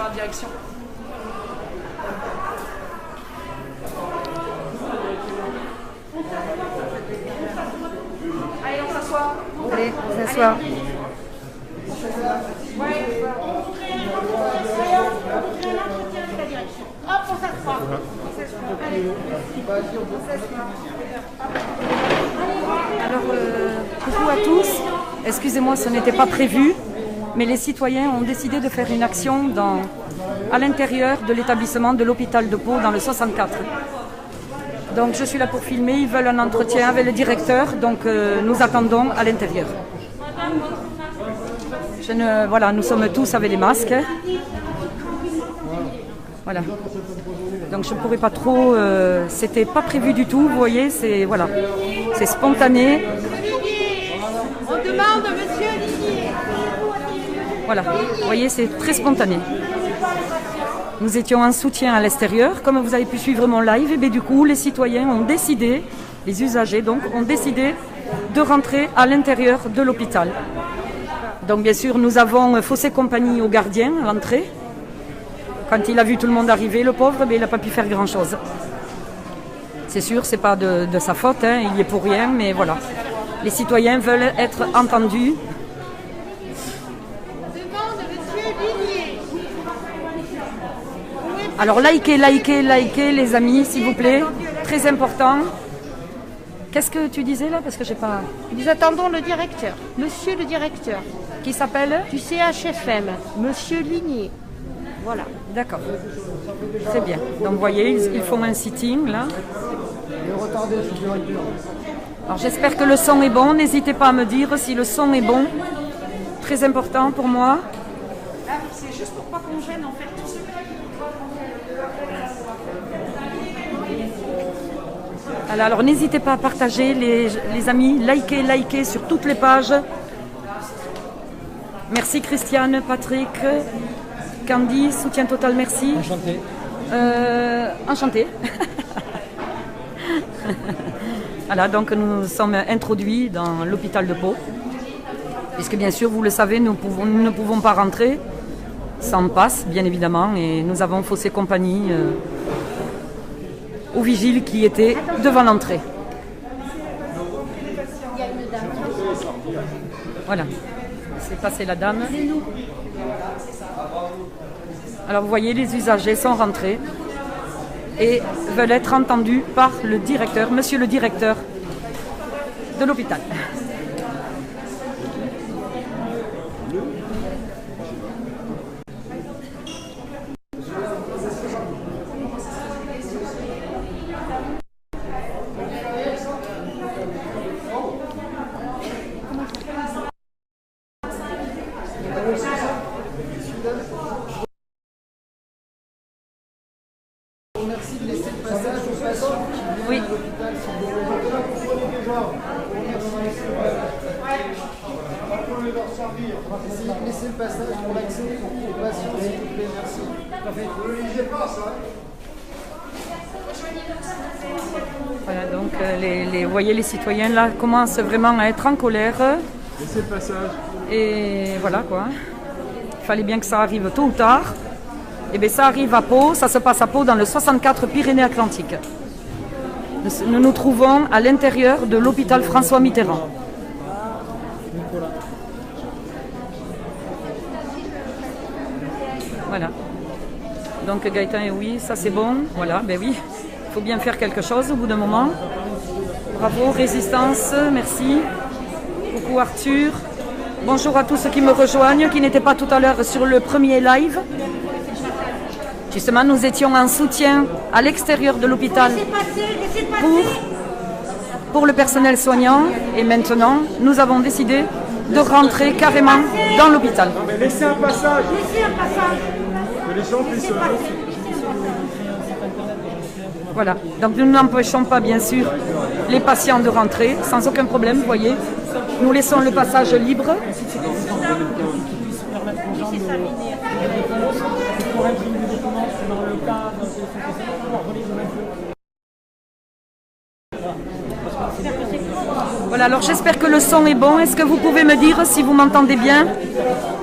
la direction. Allez, on s'assoit. Allez, on s'assoit. Hop, on s'assoit. Alors, coucou à tous. Excusez-moi, ce n'était pas prévu, mais les citoyens ont décidé de faire une action à l'intérieur de l'établissement de l'hôpital de Pau dans le 64. Donc je suis là pour filmer, ils veulent un entretien avec le directeur, donc nous attendons à l'intérieur. Voilà, nous sommes tous avec les masques. Voilà. Donc je ne pourrais pas trop, c'était pas prévu du tout, vous voyez, c'est spontané. On demande monsieur Olivier. Voilà, vous voyez, c'est très spontané. Nous étions en soutien à l'extérieur, comme vous avez pu suivre mon live, et bien du coup les citoyens ont décidé, les usagers donc, ont décidé de rentrer à l'intérieur de l'hôpital. Donc bien sûr nous avons faussé compagnie au gardien à l'entrée. Quand il a vu tout le monde arriver, le pauvre, il n'a pas pu faire grand chose. C'est sûr, c'est pas de sa faute, hein, il y est pour rien, mais voilà. Les citoyens veulent être entendus. Alors likez les amis, s'il vous plaît. Très important. Qu'est-ce que tu disais là? Parce que j'ai pas. Nous attendons le directeur, monsieur le directeur. Qui s'appelle? Du CHFM, monsieur Ligné. Voilà. D'accord. C'est bien. Donc vous voyez, ils font un sitting là. Alors j'espère que le son est bon. N'hésitez pas à me dire si le son est bon. Très important pour moi. C'est juste pour pas qu'on gêne en fait tous ceux Alors n'hésitez pas à partager les amis, likez sur toutes les pages. Merci Christiane, Patrick, Candy, soutien total, merci. Enchanté. Enchanté. Voilà, donc nous sommes introduits dans l'hôpital de Pau. Puisque bien sûr, vous le savez, nous ne pouvons pas rentrer sans passe, bien évidemment, et nous avons faussé compagnie aux vigiles qui étaient devant l'entrée. Voilà, c'est passé la dame. Alors vous voyez, les usagers sont rentrés et veulent être entendus par le directeur, monsieur le directeur de l'hôpital. Merci de laisser le passage aux patients qui viennent Oui. à l'hôpital. Essayez de laisser le passage pour l'accès aux patients, s'il vous plaît, merci. Ne pas ça. Voilà, donc vous voyez, les citoyens là commencent vraiment à être en colère. Laissez le passage. Et voilà quoi. Il fallait bien que ça arrive tôt ou tard. Et bien ça arrive à Pau, ça se passe à Pau dans le 64 Pyrénées-Atlantiques. Nous nous trouvons à l'intérieur de l'hôpital François Mitterrand. Voilà. Donc Gaëtan, et oui, ça c'est bon. Voilà, ben oui, il faut bien faire quelque chose au bout d'un moment. Bravo, résistance, merci. Coucou Arthur. Bonjour à tous ceux qui me rejoignent, qui n'étaient pas tout à l'heure sur le premier live. Justement, nous étions en soutien à l'extérieur de l'hôpital pour le personnel soignant. Et maintenant, nous avons décidé de rentrer carrément dans l'hôpital. Laissez un passage. Que les gens puissent. Voilà, donc nous n'empêchons pas bien sûr les patients de rentrer sans aucun problème, vous voyez. Nous laissons le passage libre. Voilà, alors j'espère que le son est bon. Est-ce que vous pouvez me dire si vous m'entendez bien?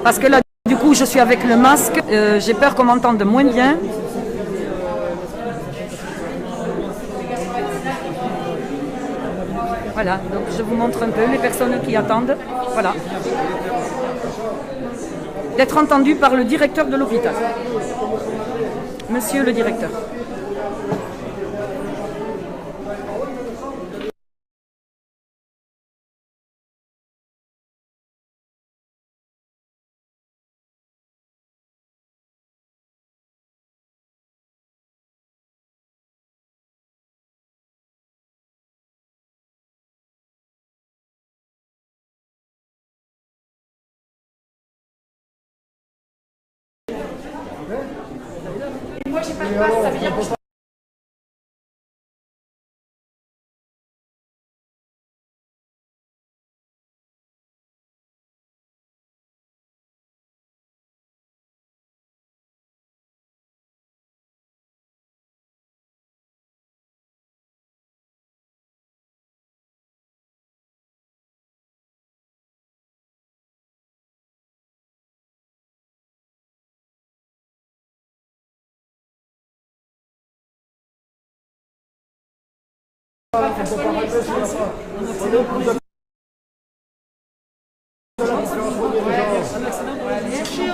Parce que là, du coup, coup, je suis avec le masque. J'ai peur qu'on m'entende moins bien. Voilà, donc je vous montre un peu les personnes qui attendent. Voilà. D'être entendu par le directeur de l'hôpital. Monsieur le directeur. Moi, j'ai pas de passe, ça veut dire que je...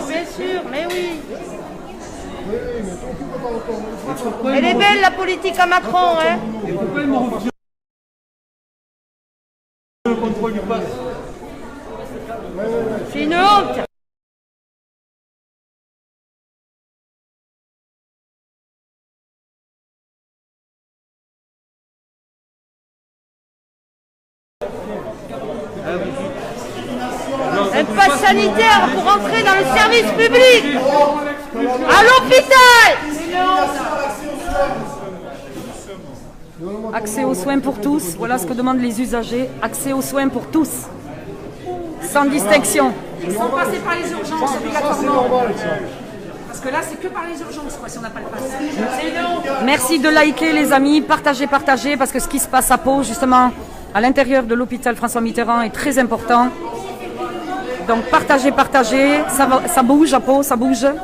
Bien sûr, mais oui. Elle est belle la politique à Macron, hein. Et pourquoi ils m'ont refusé le contrôle du pass? C'est une honte. Un pass sanitaire pour entrer dans le service public. À l'hôpital. Accès aux soins pour tous, voilà ce que demandent les usagers. Accès aux soins pour tous, sans distinction. Sans passer par les urgences obligatoirement. Parce que là, c'est que par les urgences, quoi, si on n'a pas le pass. C'est non. Merci de liker les amis, partagez, parce que ce qui se passe à Pau, justement, à l'intérieur de l'hôpital François Mitterrand est très important. Donc partagez, ça bouge à Pau, ça bouge. On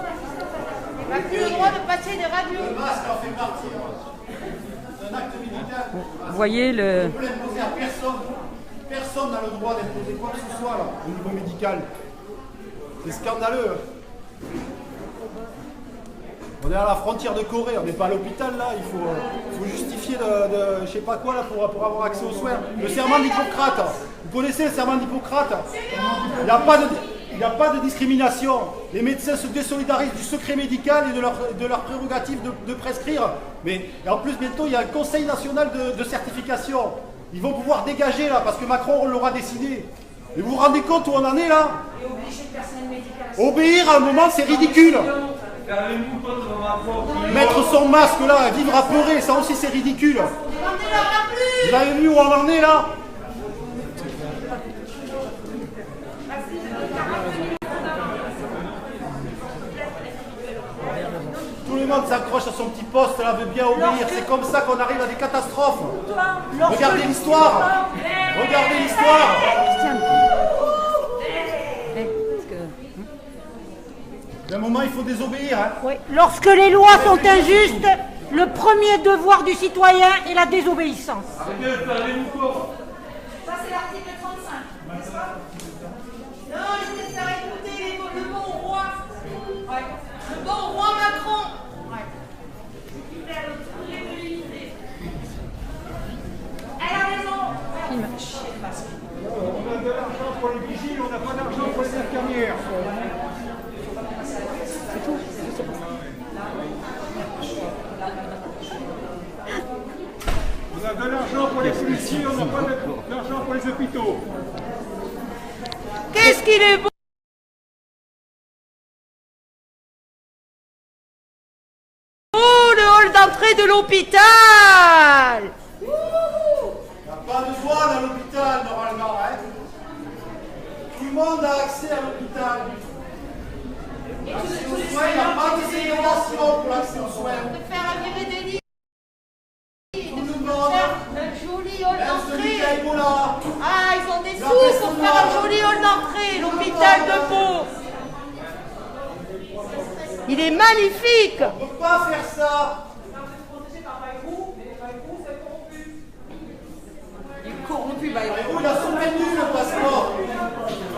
n'a plus le droit de passer des radios. Vous voyez le... Personne n'a le droit d'imposer quoi que ce soit là, au niveau médical. C'est scandaleux. On est à la frontière de Corée, on n'est pas à l'hôpital là, il faut justifier de je sais pas quoi là pour avoir accès aux soins. Le serment d'Hippocrate, vous connaissez le serment d'Hippocrate? Il n'y a pas de discrimination. Les médecins se désolidarisent du secret médical et de leur prérogative de prescrire. Mais en plus bientôt il y a un conseil national de certification. Ils vont pouvoir dégager là parce que Macron l'aura décidé. Et vous vous rendez compte où on en est là? Obéir à un moment c'est ridicule. Mettre son masque là, vivre apeuré, ça aussi c'est ridicule. Vous avez vu où on en est là? Tout le monde s'accroche à son petit poste, là veut bien obéir. C'est comme ça qu'on arrive à des catastrophes. Regardez l'histoire. Regardez l'histoire. D'un moment, il faut désobéir. Hein. Oui. Lorsque les lois sont injustes, le premier devoir du citoyen est la désobéissance. Ça, c'est l'article 35, n'est-ce pas? Non, je vais faire écouter le bon roi. Ouais. Le bon roi Macron. Elle a raison. On a de l'argent pour les vigiles, on n'a pas d'argent pour les infirmières. On a de l'argent pour les policiers, on n'a pas d'argent pour les hôpitaux. Qu'est-ce qu'il est beau! Oh, le hall d'entrée de l'hôpital! Il n'y a pas de douane à l'hôpital normalement. Hein. Tout le monde a accès à l'hôpital. L'accès aux soins, il n'y a pas de ségrégation pour l'accès aux soins. On peut faire virer des lits. Tout le monde. Un joli hall Même celui qui a d'entrée. Ebola. Ah, ils ont des sous pour faire un joli hall d'entrée, l'hôpital de Pau. Il est magnifique. On ne peut pas faire ça. Corrompu, Bayrou. Il a soutenu le passeport.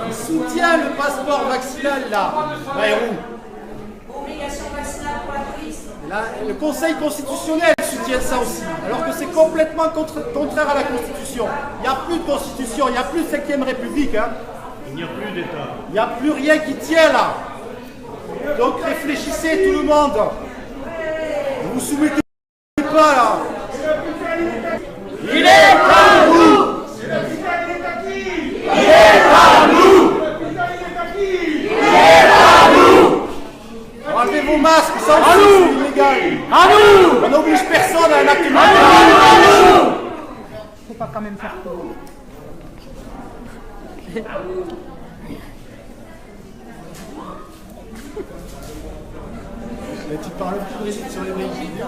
Il soutient le passeport vaccinal, là, Bayrou. Obligation vaccinale pour la police. Là, le Conseil constitutionnel soutient ça aussi, alors que c'est complètement contraire à la Constitution. Il n'y a plus de Constitution, il n'y a plus de 5e République. Hein. Il n'y a plus d'État. Il n'y a plus rien qui tient là. Donc réfléchissez tout le monde. Ne vous soumettez pas là. Il est à nous. Il est à nous. Il est à nous. Enlevez vos masques, ça aussi c'est illégal. À nous. On n'oblige personne à un acte illégal. À nous. Faut pas quand même faire peur. Mais tu parles plus Brigitte sur les Brigitte.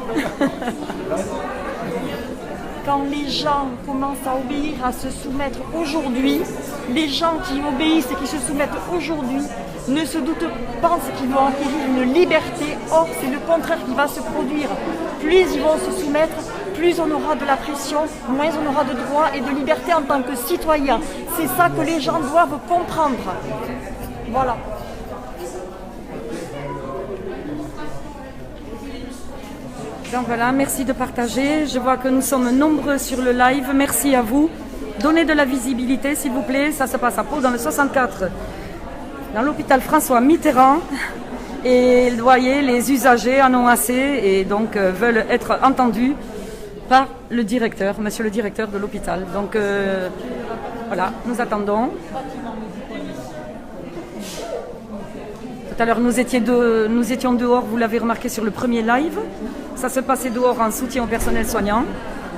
Quand les gens commencent à obéir, à se soumettre aujourd'hui, les gens qui obéissent et qui se soumettent aujourd'hui ne se doutent, pensent qu'ils vont acquérir une liberté. Or, c'est le contraire qui va se produire. Plus ils vont se soumettre, plus on aura de la pression, moins on aura de droits et de liberté en tant que citoyen. C'est ça que les gens doivent comprendre. Voilà. Donc voilà, merci de partager. Je vois que nous sommes nombreux sur le live. Merci à vous. Donnez de la visibilité, s'il vous plaît. Ça se passe à Pau, dans le 64, dans l'hôpital François Mitterrand. Et vous voyez, les usagers en ont assez et donc veulent être entendus par le directeur, monsieur le directeur de l'hôpital. Donc voilà, nous attendons. Tout à l'heure, nous étions dehors, vous l'avez remarqué sur le premier live. Ça se passait dehors en soutien au personnel soignant.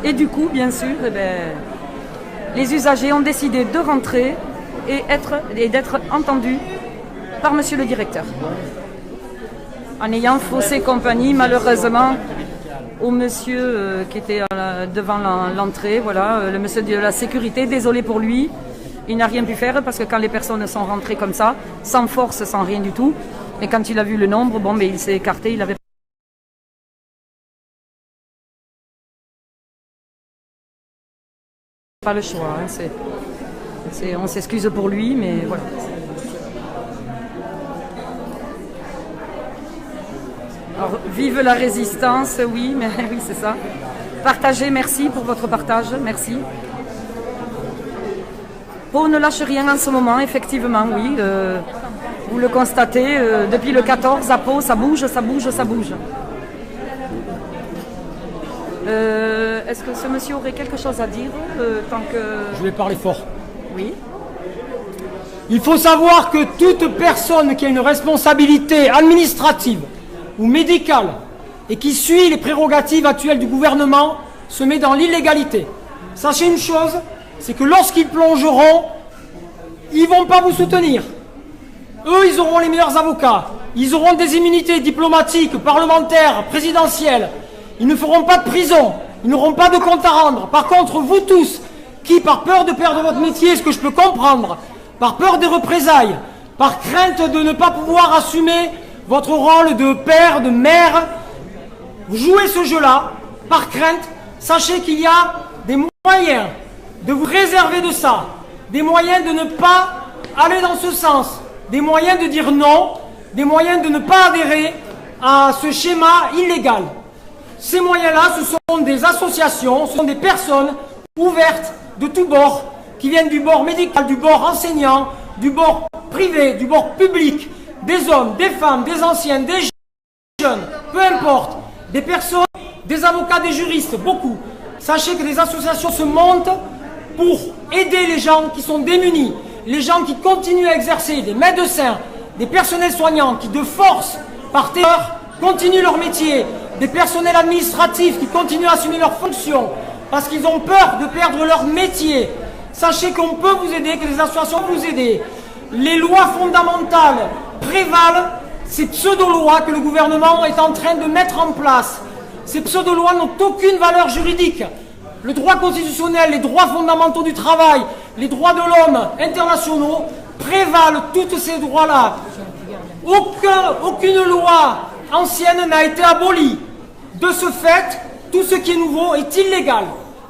Et du coup, bien sûr, les usagers ont décidé de rentrer et d'être entendus par monsieur le directeur. En ayant faussé compagnie, malheureusement, au monsieur qui était devant l'entrée, voilà, le monsieur de la sécurité, désolé pour lui. Il n'a rien pu faire parce que quand les personnes sont rentrées comme ça, sans force, sans rien du tout, et quand il a vu le nombre, bon, mais il s'est écarté, il avait pas le choix. Hein, on s'excuse pour lui, mais voilà. Alors, vive la résistance, oui, mais oui, c'est ça. Partagez, merci pour votre partage, merci. Pau ne lâche rien en ce moment, effectivement, oui. Vous le constatez, depuis le 14 à Pau, ça bouge, ça bouge, ça bouge. Est-ce que ce monsieur aurait quelque chose à dire tant que... Je vais parler fort. Oui. Il faut savoir que toute personne qui a une responsabilité administrative ou médicale et qui suit les prérogatives actuelles du gouvernement se met dans l'illégalité. Sachez une chose, c'est que lorsqu'ils plongeront, ils ne vont pas vous soutenir. Eux, ils auront les meilleurs avocats. Ils auront des immunités diplomatiques, parlementaires, présidentielles. Ils ne feront pas de prison. Ils n'auront pas de compte à rendre. Par contre, vous tous, qui, par peur de perdre votre métier, ce que je peux comprendre, par peur des représailles, par crainte de ne pas pouvoir assumer votre rôle de père, de mère, vous jouez ce jeu-là, par crainte, sachez qu'il y a des moyens de vous réserver de ça, des moyens de ne pas aller dans ce sens, des moyens de dire non, des moyens de ne pas adhérer à ce schéma illégal. Ces moyens-là, ce sont des associations, ce sont des personnes ouvertes de tous bords, qui viennent du bord médical, du bord enseignant, du bord privé, du bord public, des hommes, des femmes, des anciens, des jeunes, peu importe, des personnes, des avocats, des juristes, beaucoup. Sachez que les associations se montent pour aider les gens qui sont démunis, les gens qui continuent à exercer, des médecins, des personnels soignants qui de force, par terreur, continuent leur métier, des personnels administratifs qui continuent à assumer leurs fonctions parce qu'ils ont peur de perdre leur métier. Sachez qu'on peut vous aider, que les associations peuvent vous aider. Les lois fondamentales prévalent ces pseudo-lois que le gouvernement est en train de mettre en place. Ces pseudo-lois n'ont aucune valeur juridique. Le droit constitutionnel, les droits fondamentaux du travail, les droits de l'homme internationaux prévalent tous ces droits-là. Aucune loi ancienne n'a été abolie. De ce fait, tout ce qui est nouveau est illégal.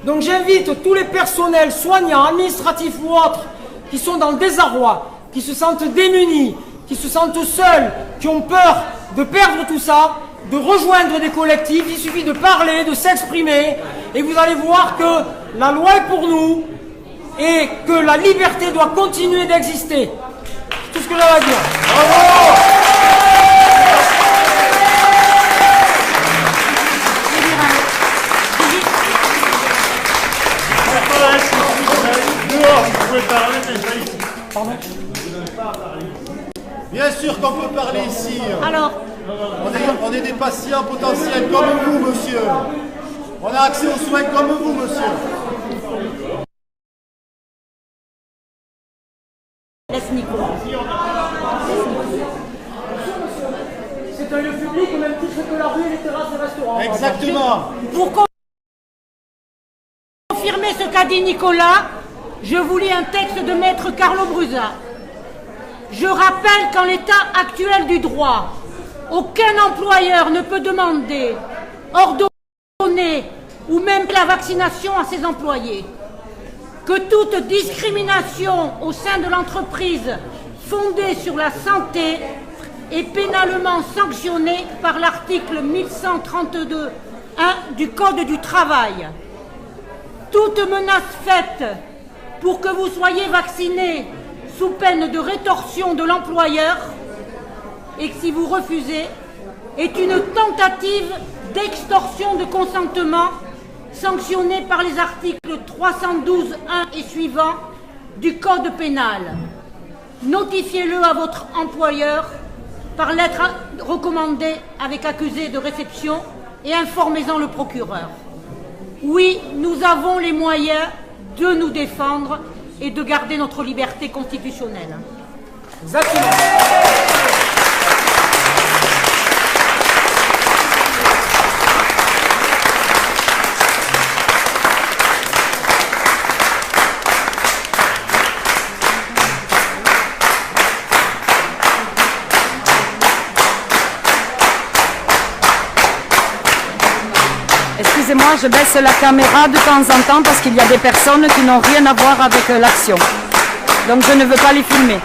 Donc j'invite tous les personnels soignants, administratifs ou autres, qui sont dans le désarroi, qui se sentent démunis, qui se sentent seuls, qui ont peur de perdre tout ça, de rejoindre des collectifs. Il suffit de parler, de s'exprimer, et vous allez voir que la loi est pour nous et que la liberté doit continuer d'exister. C'est tout ce que j'ai à dire. Bravo! Bien sûr qu'on peut parler ici. Alors, On est des patients potentiels comme vous, monsieur. On a accès aux soins comme vous, monsieur. laisse Nicolas. C'est un lieu public au même titre que la rue et les terrasses et restaurants. Exactement. Pour confirmer ce qu'a dit Nicolas, je vous lis un texte de maître Carlo Brusa. Je rappelle qu'en l'état actuel du droit, aucun employeur ne peut demander, ordonner ou même la vaccination à ses employés. Que toute discrimination au sein de l'entreprise fondée sur la santé est pénalement sanctionnée par l'article 1132.1 du Code du travail. Toute menace faite pour que vous soyez vacciné sous peine de rétorsion de l'employeur et que si vous refusez, est une tentative d'extorsion de consentement sanctionnée par les articles 312.1 et suivants du Code pénal. Notifiez-le à votre employeur par lettre recommandée avec accusé de réception et informez-en le procureur. Oui, nous avons les moyens de nous défendre et de garder notre liberté constitutionnelle. Exactement. Excusez-moi, je baisse la caméra de temps en temps parce qu'il y a des personnes qui n'ont rien à voir avec l'action. Donc je ne veux pas les filmer.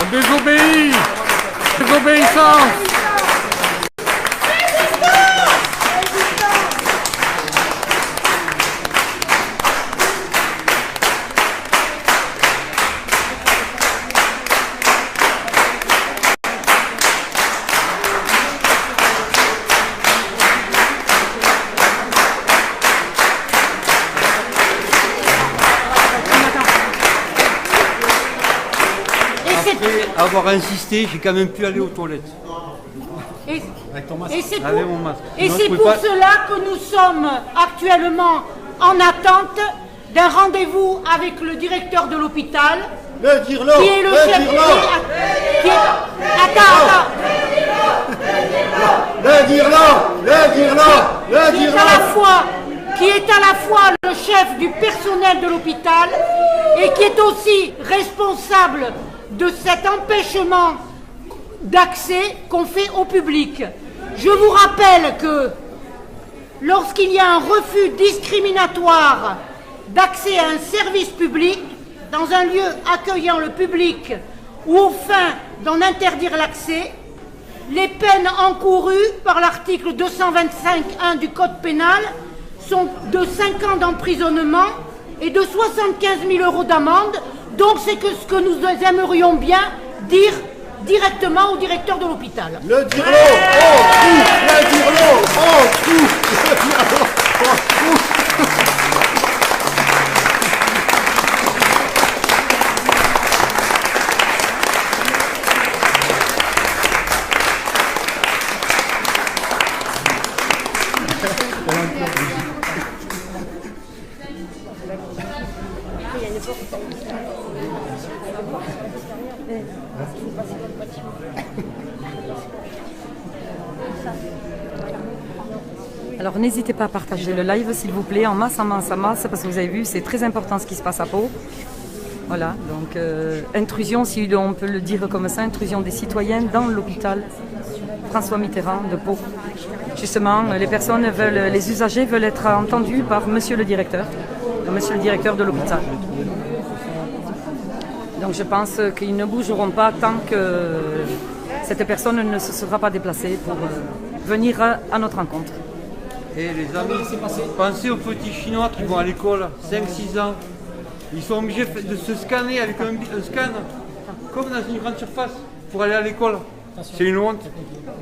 On désobéit. Désobéissance. Après avoir insisté, j'ai quand même pu aller aux toilettes. Et c'est Avec mon masque. et Sinon, c'est je pouvais pour pas- cela que nous sommes actuellement en attente d'un rendez-vous avec le directeur de l'hôpital, Le dire-le. qui est le chef... Attends. Le dire-le. Le dire-le. Le Qui est à la fois le chef du personnel de l'hôpital et qui est aussi responsable de cet empêchement d'accès qu'on fait au public. Je vous rappelle que lorsqu'il y a un refus discriminatoire d'accès à un service public dans un lieu accueillant le public ou aux fins d'en interdire l'accès, les peines encourues par l'article 225.1 du Code pénal sont de 5 ans d'emprisonnement et de 75 000 € d'amende. Donc c'est ce que nous aimerions bien dire directement au directeur de l'hôpital. Le dire-le. Oh, tout. Le dire-le. Oh, tout. Le dire-le. Oh, tout. Alors n'hésitez pas à partager le live s'il vous plaît, en masse, parce que vous avez vu, c'est très important ce qui se passe à Pau. Voilà, donc intrusion, si on peut le dire comme ça, intrusion des citoyens dans l'hôpital François Mitterrand de Pau. Justement, les usagers veulent être entendus par monsieur le directeur de l'hôpital. Donc je pense qu'ils ne bougeront pas tant que cette personne ne se sera pas déplacée pour venir à notre rencontre. Et les amis, pensez aux petits Chinois qui vont à l'école, 5-6 ans. Ils sont obligés de se scanner avec un scan, comme dans une grande surface, pour aller à l'école. C'est une honte.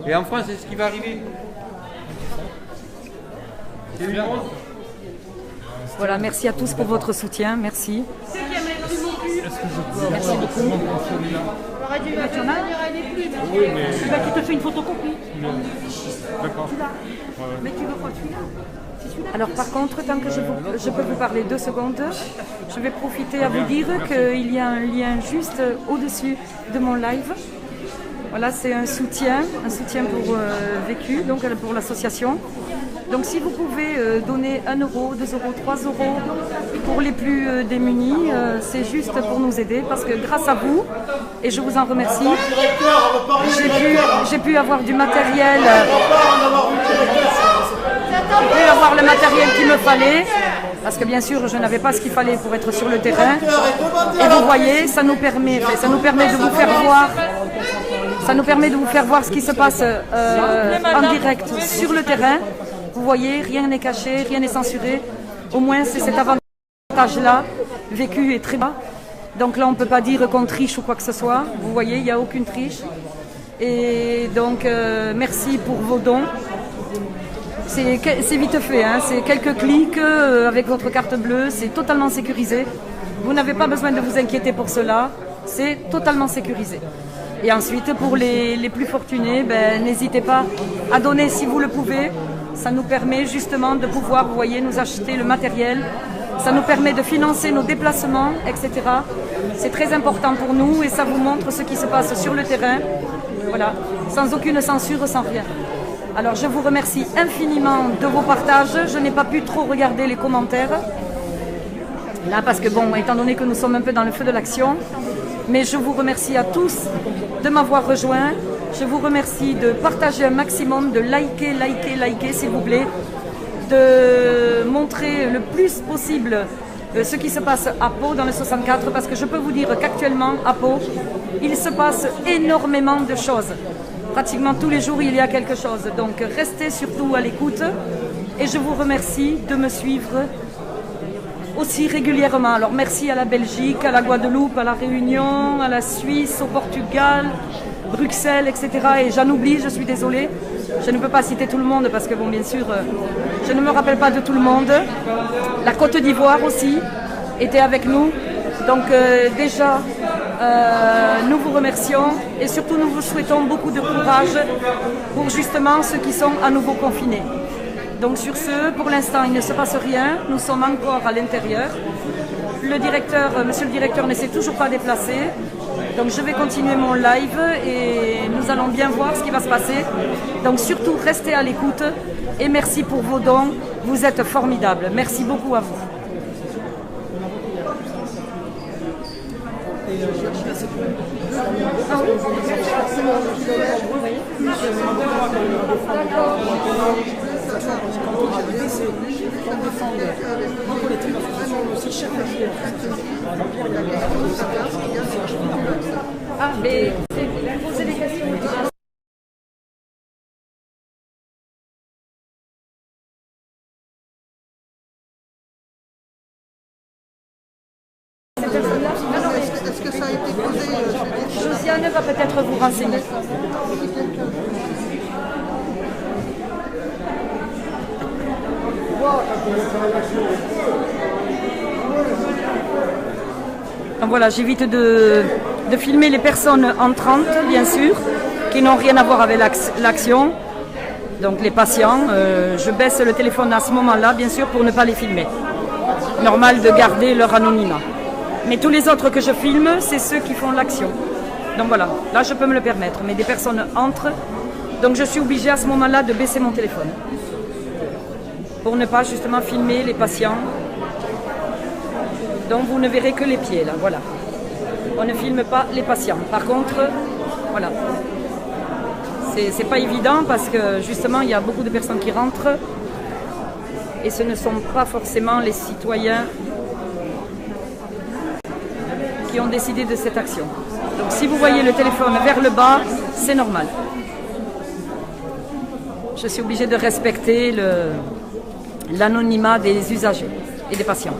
Et en France, c'est ce qui va arriver. C'est une honte. Voilà, merci à tous pour votre soutien, merci. Merci beaucoup. Oui, mais... Tu te fais une photocopie. D'accord. Mais tu veux quoi, celui-là? Alors par contre, tant que je peux vous parler 2 secondes, je vais profiter à vous dire qu'il y a un lien juste au-dessus de mon live. Voilà, c'est un soutien pour Vécu, donc pour l'association. Donc si vous pouvez donner 1 euro, 2 euros, 3 euros pour les plus démunis, c'est juste pour nous aider parce que grâce à vous, et je vous en remercie, j'ai pu avoir du matériel. J'ai pu avoir le matériel qu'il me fallait, parce que bien sûr je n'avais pas ce qu'il fallait pour être sur le terrain. Et vous voyez, ça nous permet de vous faire voir. Ça nous permet de vous faire voir ce qui se passe en direct sur le terrain. Vous voyez, rien n'est caché, rien n'est censuré. Au moins c'est cet avantage-là. Vécu est très bas. Donc là on ne peut pas dire qu'on triche ou quoi que ce soit. Vous voyez, il n'y a aucune triche. Et donc merci pour vos dons. C'est vite fait, hein. C'est quelques clics avec votre carte bleue, c'est totalement sécurisé. Vous n'avez pas besoin de vous inquiéter pour cela, c'est totalement sécurisé. Et ensuite, pour les plus fortunés, n'hésitez pas à donner si vous le pouvez. Ça nous permet justement de pouvoir, vous voyez, nous acheter le matériel. Ça nous permet de financer nos déplacements, etc. C'est très important pour nous et ça vous montre ce qui se passe sur le terrain. Voilà, sans aucune censure, sans rien. Alors je vous remercie infiniment de vos partages. Je n'ai pas pu trop regarder les commentaires. Là, parce que bon, étant donné que nous sommes un peu dans le feu de l'action. Mais je vous remercie à tous de m'avoir rejoint. Je vous remercie de partager un maximum, de liker, s'il vous plaît. De montrer le plus possible ce qui se passe à Pau dans le 64. Parce que je peux vous dire qu'actuellement, à Pau, il se passe énormément de choses. Pratiquement tous les jours, il y a quelque chose. Donc, restez surtout à l'écoute. Et je vous remercie de me suivre aussi régulièrement. Alors, merci à la Belgique, à la Guadeloupe, à la Réunion, à la Suisse, au Portugal, Bruxelles, etc. Et j'en oublie, je suis désolée. Je ne peux pas citer tout le monde parce que, bon, bien sûr, je ne me rappelle pas de tout le monde. La Côte d'Ivoire aussi était avec nous. Donc, déjà... nous vous remercions et surtout nous vous souhaitons beaucoup de courage pour justement ceux qui sont à nouveau confinés. Donc sur ce, pour l'instant, il ne se passe rien. Nous sommes encore à l'intérieur. Monsieur le directeur ne s'est toujours pas déplacé. Donc je vais continuer mon live et nous allons bien voir ce qui va se passer. Donc surtout, restez à l'écoute et merci pour vos dons. Vous êtes formidables. Merci beaucoup à vous. Ah, mais posez des questions. Est-ce que ça a été posé Josiane va peut-être vous renseigner. Donc voilà, j'évite de filmer les personnes entrantes, bien sûr, qui n'ont rien à voir avec l'action. Donc les patients, je baisse le téléphone à ce moment-là, bien sûr, pour ne pas les filmer. Normal de garder leur anonymat. Mais tous les autres que je filme, c'est ceux qui font l'action. Donc voilà, là je peux me le permettre, mais des personnes entrent, donc je suis obligée à ce moment-là de baisser mon téléphone pour ne pas justement filmer les patients. Donc vous ne verrez que les pieds là, voilà. On ne filme pas les patients. Par contre, voilà. C'est pas évident parce que justement il y a beaucoup de personnes qui rentrent et ce ne sont pas forcément les citoyens qui ont décidé de cette action. Donc si vous voyez le téléphone vers le bas, c'est normal. Je suis obligée de respecter l'anonymat des usagers et des patients.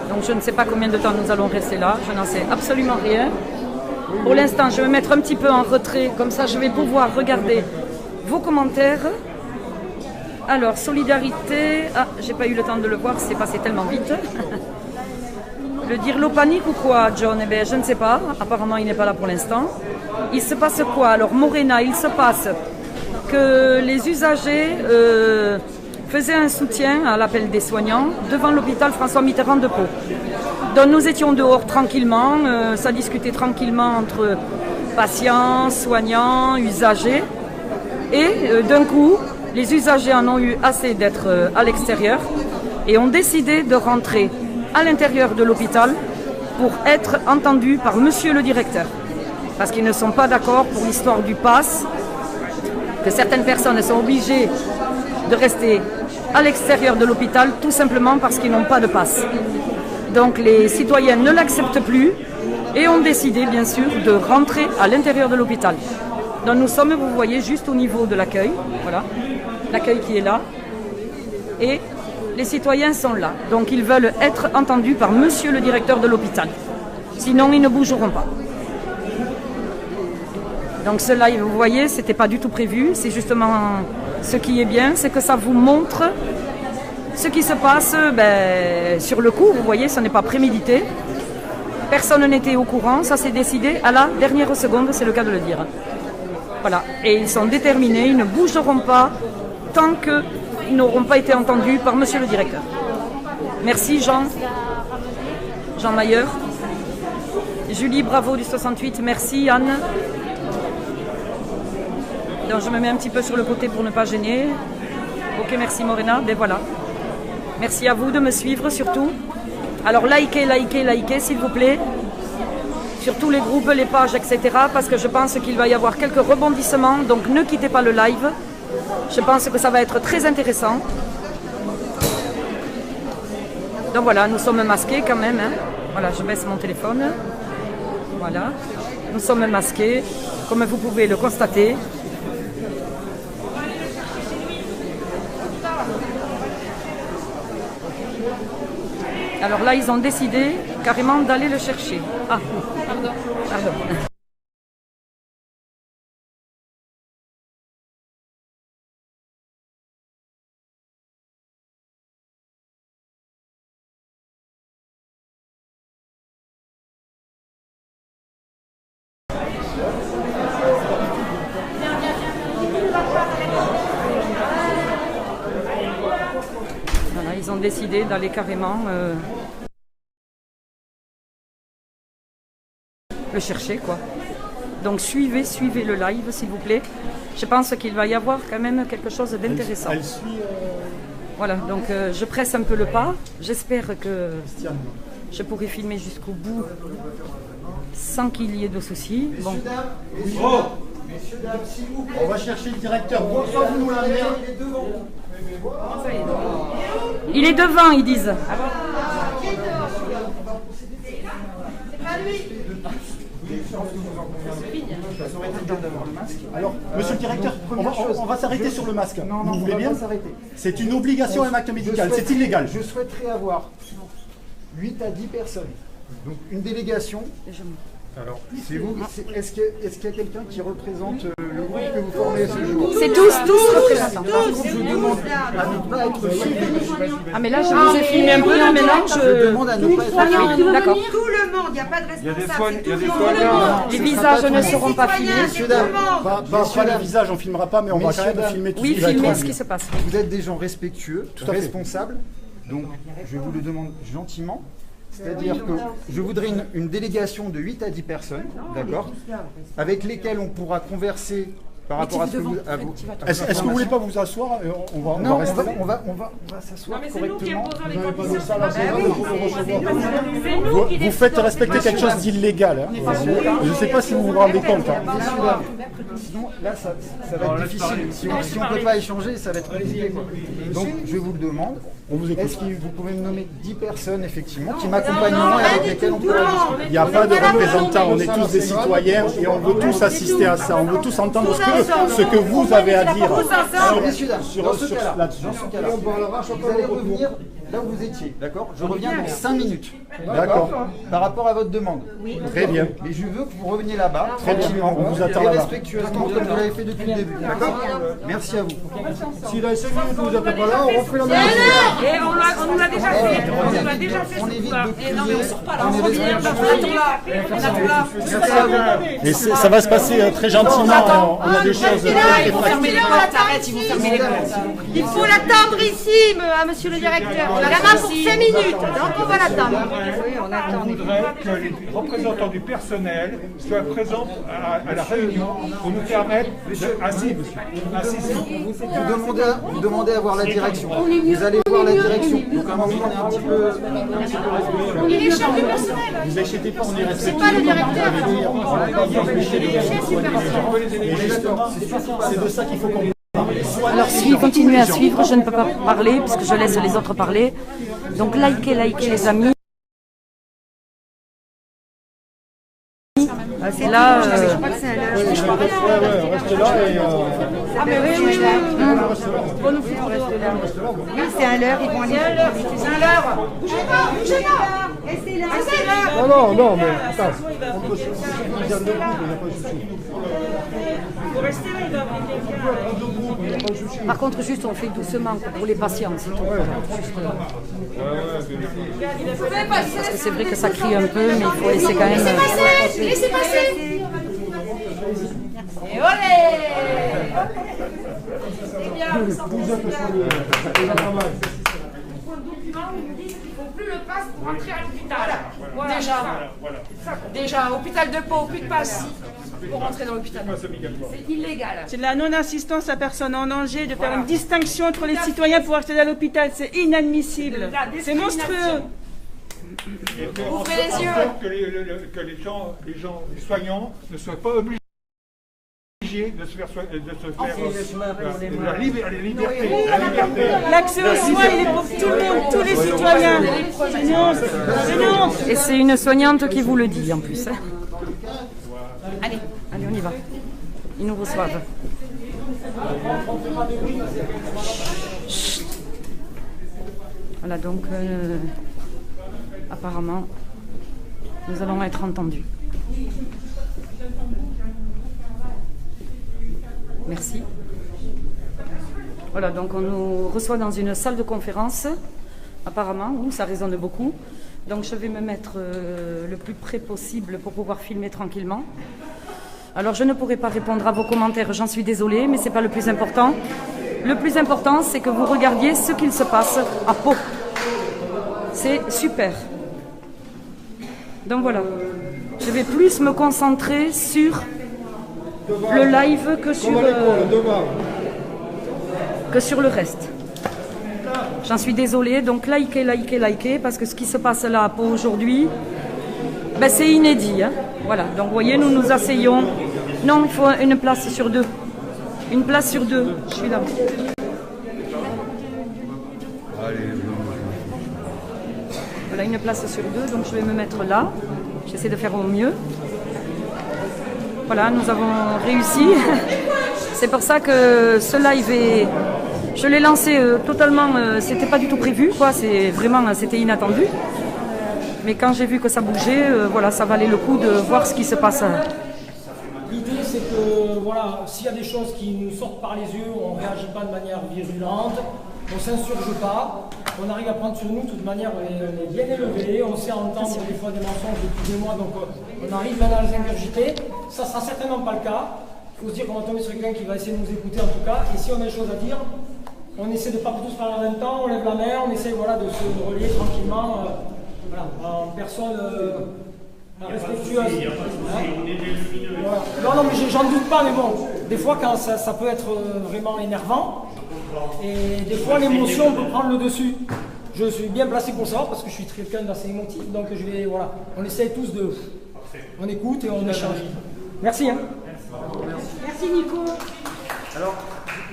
Donc je ne sais pas combien de temps nous allons rester là, je n'en sais absolument rien. Pour l'instant, je vais me mettre un petit peu en retrait, comme ça je vais pouvoir regarder vos commentaires. Alors, solidarité, ah, j'ai pas eu le temps de le voir, c'est passé tellement vite. Le dirlo panique ou quoi, John? Eh bien, je ne sais pas, apparemment il n'est pas là pour l'instant. Il se passe quoi? Alors, Morena, il se passe que les usagers faisaient un soutien à l'appel des soignants devant l'hôpital François Mitterrand de Pau. Donc nous étions dehors tranquillement, ça discutait tranquillement entre patients, soignants, usagers. Et d'un coup, les usagers en ont eu assez d'être à l'extérieur et ont décidé de rentrer à l'intérieur de l'hôpital pour être entendus par monsieur le directeur. Parce qu'ils ne sont pas d'accord pour l'histoire du pass, que certaines personnes sont obligées de rester à l'extérieur de l'hôpital tout simplement parce qu'ils n'ont pas de pass. Donc les citoyens ne l'acceptent plus et ont décidé bien sûr de rentrer à l'intérieur de l'hôpital. Donc nous sommes, vous voyez, juste au niveau de l'accueil, voilà, l'accueil qui est là, et les citoyens sont là. Donc ils veulent être entendus par monsieur le directeur de l'hôpital. Sinon ils ne bougeront pas. Donc ce live, vous voyez, c'était pas du tout prévu, c'est justement ce qui est bien, c'est que ça vous montre ce qui se passe sur le coup, vous voyez, ce n'est pas prémédité. Personne n'était au courant, ça s'est décidé à la dernière seconde, c'est le cas de le dire. Voilà, et ils sont déterminés, ils ne bougeront pas tant qu'ils n'auront pas été entendus par monsieur le directeur. Merci Jean Mailleur. Julie Bravo du 68, merci Anne. Donc je me mets un petit peu sur le côté pour ne pas gêner. Ok, merci Morena, ben voilà. Merci à vous de me suivre surtout. Alors likez s'il vous plaît. Sur tous les groupes, les pages, etc. Parce que je pense qu'il va y avoir quelques rebondissements. Donc ne quittez pas le live. Je pense que ça va être très intéressant. Donc voilà, nous sommes masqués quand même. Hein. Voilà, je baisse mon téléphone. Voilà. Nous sommes masqués, comme vous pouvez le constater. Alors là, ils ont décidé carrément d'aller le chercher. Ah, pardon. Voilà, ils ont décidé d'aller carrément le chercher, quoi. Donc suivez le live, s'il vous plaît. Je pense qu'il va y avoir quand même quelque chose d'intéressant. Elle suit... Voilà, donc je presse un peu le pas. J'espère que je pourrai filmer jusqu'au bout sans qu'il y ait de soucis. Bon. On va chercher le directeur. Pourquoi vous nous l'amenez? Il est devant, ils disent. Alors, monsieur le directeur, on va s'arrêter sur le masque. Non, vous voulez bien? C'est une obligation, un acte médical, c'est illégal. Je souhaiterais avoir 8 à 10 personnes. Donc une délégation Alors, c'est vous. Est-ce qu'il y a quelqu'un qui représente le groupe que vous formez ce jour? C'est tous représentants. Par contre, je demande à ne pas être filmé. Ah mais là je vous ai filmé un peu, là maintenant Je demande à ne pas être filmé. D'accord. Tout le monde, il n'y a pas de responsable. Il y a des soignants. Les visages ne seront pas filmés. Messieurs, dames, Pas le visage, on filmera pas, mais on va quand même filmer tout Oui, ce qui va filmer être ce qui se passe. vous êtes des gens respectueux, à fait. responsables. Donc, je vous le demande gentiment. C'est-à-dire que je voudrais une délégation de 8 à 10 personnes, d'accord, avec lesquelles on pourra converser par rapport à ce que vous... Est-ce que vous voulez pas vous asseoir? Non, rester. on va s'asseoir correctement. Vous faites respecter quelque chose d'illégal. Hein. Je ne sais pas si vous vous rendez compte. Hein. Sinon, là, ça va être difficile. Si on ne peut pas échanger, ça va être compliqué, quoi. Donc, je vous le demande. Est-ce que vous pouvez me nommer 10 personnes, effectivement, qui m'accompagneront et avec lesquelles on pourra discuter? Il n'y a pas de représentants, on est tous des citoyens et on veut tous assister à ça. On veut tous entendre ce que vous avez à dire. Alors, messieurs, dames, dans ce cas-là, vous allez revenir là où vous étiez, d'accord? Je reviens dans 5 minutes, D'accord. par rapport à votre demande. Très bien. Mais je veux que vous reveniez là-bas, Tranquillement, on vous attend et là-bas. respectueusement, comme vous l'avez fait depuis le début, d'accord? Merci à vous. Si dans les 5 minutes vous n'êtes pas là, on refait la même chose. Et on nous l'a déjà fait. On nous l'a déjà fait. On évite ce coup-là. de Et non, mais on sort pas là. on On évite revient. de On attend là. Merci à vous. Et ça va se passer très gentiment. On a des choses très Ils vont fermer les pratiques. portes. Arrête, ils vont fermer les portes. Il faut l'attendre ici, monsieur le directeur. Il en a pour 5 minutes, donc on va l'attendre. On voudrait que les représentants du personnel soient présents à la réunion pour nous permettre de... Assis, monsieur. Vous demandez à voir la direction. Vous allez voir la direction. Donc à un moment, on est un petit peu respectueux. Il est chef du personnel. Vous inquiétez pas, on est respectueux. Pas le directeur. C'est de ça qu'il faut qu'on parle. Alors si vous continuez à suivre, je ne peux pas parler puisque je laisse les autres parler. Donc likez les amis. Et là, Restez là et... Ah mais oui. Oui, c'est à l'heure, ils vont aller. C'est à l'heure. Bougez pas. Restez là. Non, mais attends. par contre, juste on fait doucement pour les patients, c'est tout. Parce que c'est vrai que ça crie un peu, mais il faut laisser quand même. Laissez passer. Et olé. C'est bien. Ils nous disent qu'il ne faut plus le pass pour entrer à l'hôpital. Voilà. Déjà, hôpital de Pau, plus de passe pour rentrer dans l'hôpital. C'est illégal. C'est de la non-assistance à personne en danger, de faire une distinction entre les citoyens pour accéder à l'hôpital. C'est inadmissible. C'est monstrueux. Ouvrez les yeux. Que les gens, les soignants ne soient pas obligés de se faire la liberté. L'accès aux soins, il est pour tout le monde, tous les citoyens. C'est non. Et c'est une soignante qui vous le dit en plus. Hein. Allez, on y va. Ils nous reçoivent. Chut. Voilà, donc apparemment, nous allons être entendus. Merci. Voilà, donc on nous reçoit dans une salle de conférence, apparemment, où ça résonne beaucoup. Donc je vais me mettre le plus près possible pour pouvoir filmer tranquillement. Alors je ne pourrai pas répondre à vos commentaires, j'en suis désolée, mais ce n'est pas le plus important. Le plus important, c'est que vous regardiez ce qu'il se passe à Pau. C'est super. Donc voilà, je vais plus me concentrer sur le live que sur le reste. J'en suis désolée, donc likez, parce que ce qui se passe là à Pau aujourd'hui, ben, c'est inédit. Hein. Voilà, donc vous voyez, nous nous asseyons. Non, il faut une place sur deux. Une place sur deux, je suis là. Voilà, une place sur deux, donc je vais me mettre là. J'essaie de faire au mieux. Voilà, nous avons réussi. C'est pour ça que ce live est... Je l'ai lancé totalement... c'était pas du tout prévu, quoi. C'est vraiment... C'était inattendu. Mais quand j'ai vu que ça bougeait, voilà, ça valait le coup de voir ce qui se passe. L'idée, c'est que voilà, s'il y a des choses qui nous sortent par les yeux, on ne réagit pas de manière virulente, on ne s'insurge pas, on arrive à prendre sur nous, de toute manière, on est bien élevé, on sait entendre des fois des mensonges depuis des mois, donc on arrive maintenant à les ingurgiter. Ça ne sera certainement pas le cas. Il faut se dire qu'on va tomber sur quelqu'un qui va essayer de nous écouter en tout cas, et si on a des choses à dire, on essaie de ne pas tous parler en même temps, on lève la main, on essaie voilà, de se relier tranquillement, voilà, en personne respectueuse. Non, mais j'en doute pas, mais bon, des fois quand ça peut être vraiment énervant, et des fois l'émotion peut prendre le dessus. Je suis bien placé pour ça, parce que je suis quelqu'un d'assez émotif, donc voilà, on essaie tous de... On écoute et on échange. Merci. Hein. Merci Nico. Alors,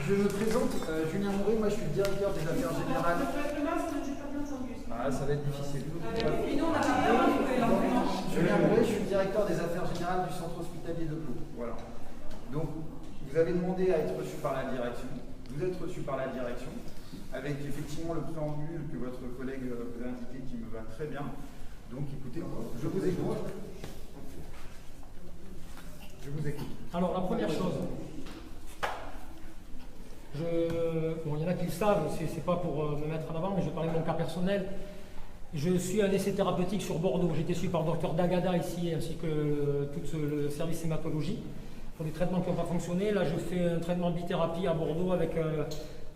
je me présente, Julien Mouré, moi je suis le directeur des affaires générales. Ah, ça va être difficile. Julien Mouré, je suis le directeur des affaires générales du centre hospitalier de Pau. Voilà. Donc, vous avez demandé à être reçu par la direction. Vous êtes reçu par la direction, avec effectivement le préambule que votre collègue vous a indiqué qui me va très bien. Donc, écoutez, je vous écoute. Je vous écoute. Alors, la première chose, bon, il y en a qui le savent, c'est pas pour me mettre en avant, mais je vais parler de mon cas personnel. Je suis un essai thérapeutique sur Bordeaux. J'ai été suivi par le docteur Dagada ici, ainsi que tout le service hématologie, pour des traitements qui n'ont pas fonctionné. Là, je fais un traitement de bithérapie à Bordeaux avec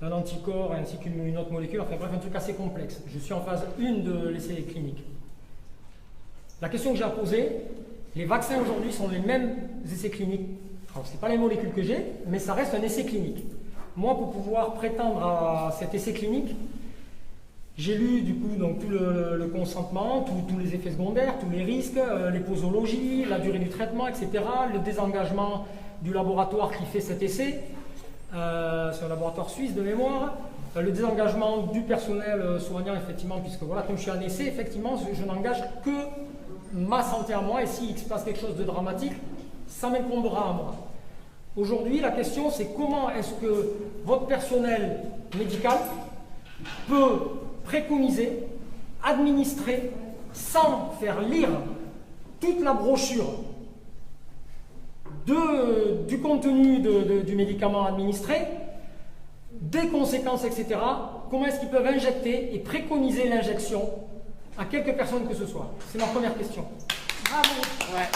un anticorps ainsi qu'une autre molécule. Enfin bref, un truc assez complexe. Je suis en phase 1 de l'essai clinique. La question que j'ai à poser, les vaccins aujourd'hui sont les mêmes essais cliniques. Alors, ce n'est pas les molécules que j'ai, mais ça reste un essai clinique. Moi, pour pouvoir prétendre à cet essai clinique, j'ai lu du coup donc, tout le consentement, tous les effets secondaires, tous les risques, les posologies, la durée du traitement, etc. Le désengagement du laboratoire qui fait cet essai, c'est un laboratoire suisse de mémoire. Le désengagement du personnel soignant, effectivement, puisque voilà, comme je suis un essai, effectivement, je n'engage que ma santé à moi, et s'il se passe quelque chose de dramatique, ça m'incombera à moi. Aujourd'hui, la question, c'est comment est-ce que votre personnel médical peut préconiser, administrer, sans faire lire toute la brochure du contenu du médicament administré, des conséquences, etc. Comment est-ce qu'ils peuvent injecter et préconiser l'injection à quelques personnes que ce soit? C'est ma première question. Bravo. Ouais.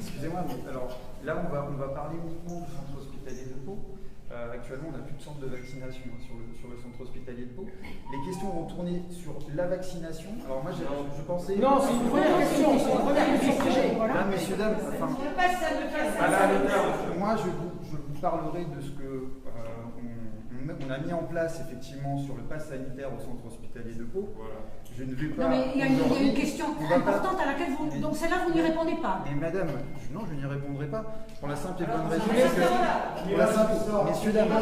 Excusez-moi, mais alors là on va parler uniquement du centre hospitalier de Pau. Actuellement, on n'a plus de centre de vaccination sur le centre hospitalier de Pau. Les questions vont tourner sur la vaccination. Alors moi, je pensais... Non, c'est une première question. C'est une première question que j'ai. Voilà, messieurs, dames, enfin... Moi, je vous parlerai de ce que on a mis en place effectivement sur le pass sanitaire au centre hospitalier de Pau. Voilà. Je ne vais pas. Non, mais il y a une question importante à laquelle vous. Donc celle-là, vous n'y répondez pas. Mais madame, non, je n'y répondrai pas. Pour la simple et bonne raison que. Pour la simple. Messieurs, dames.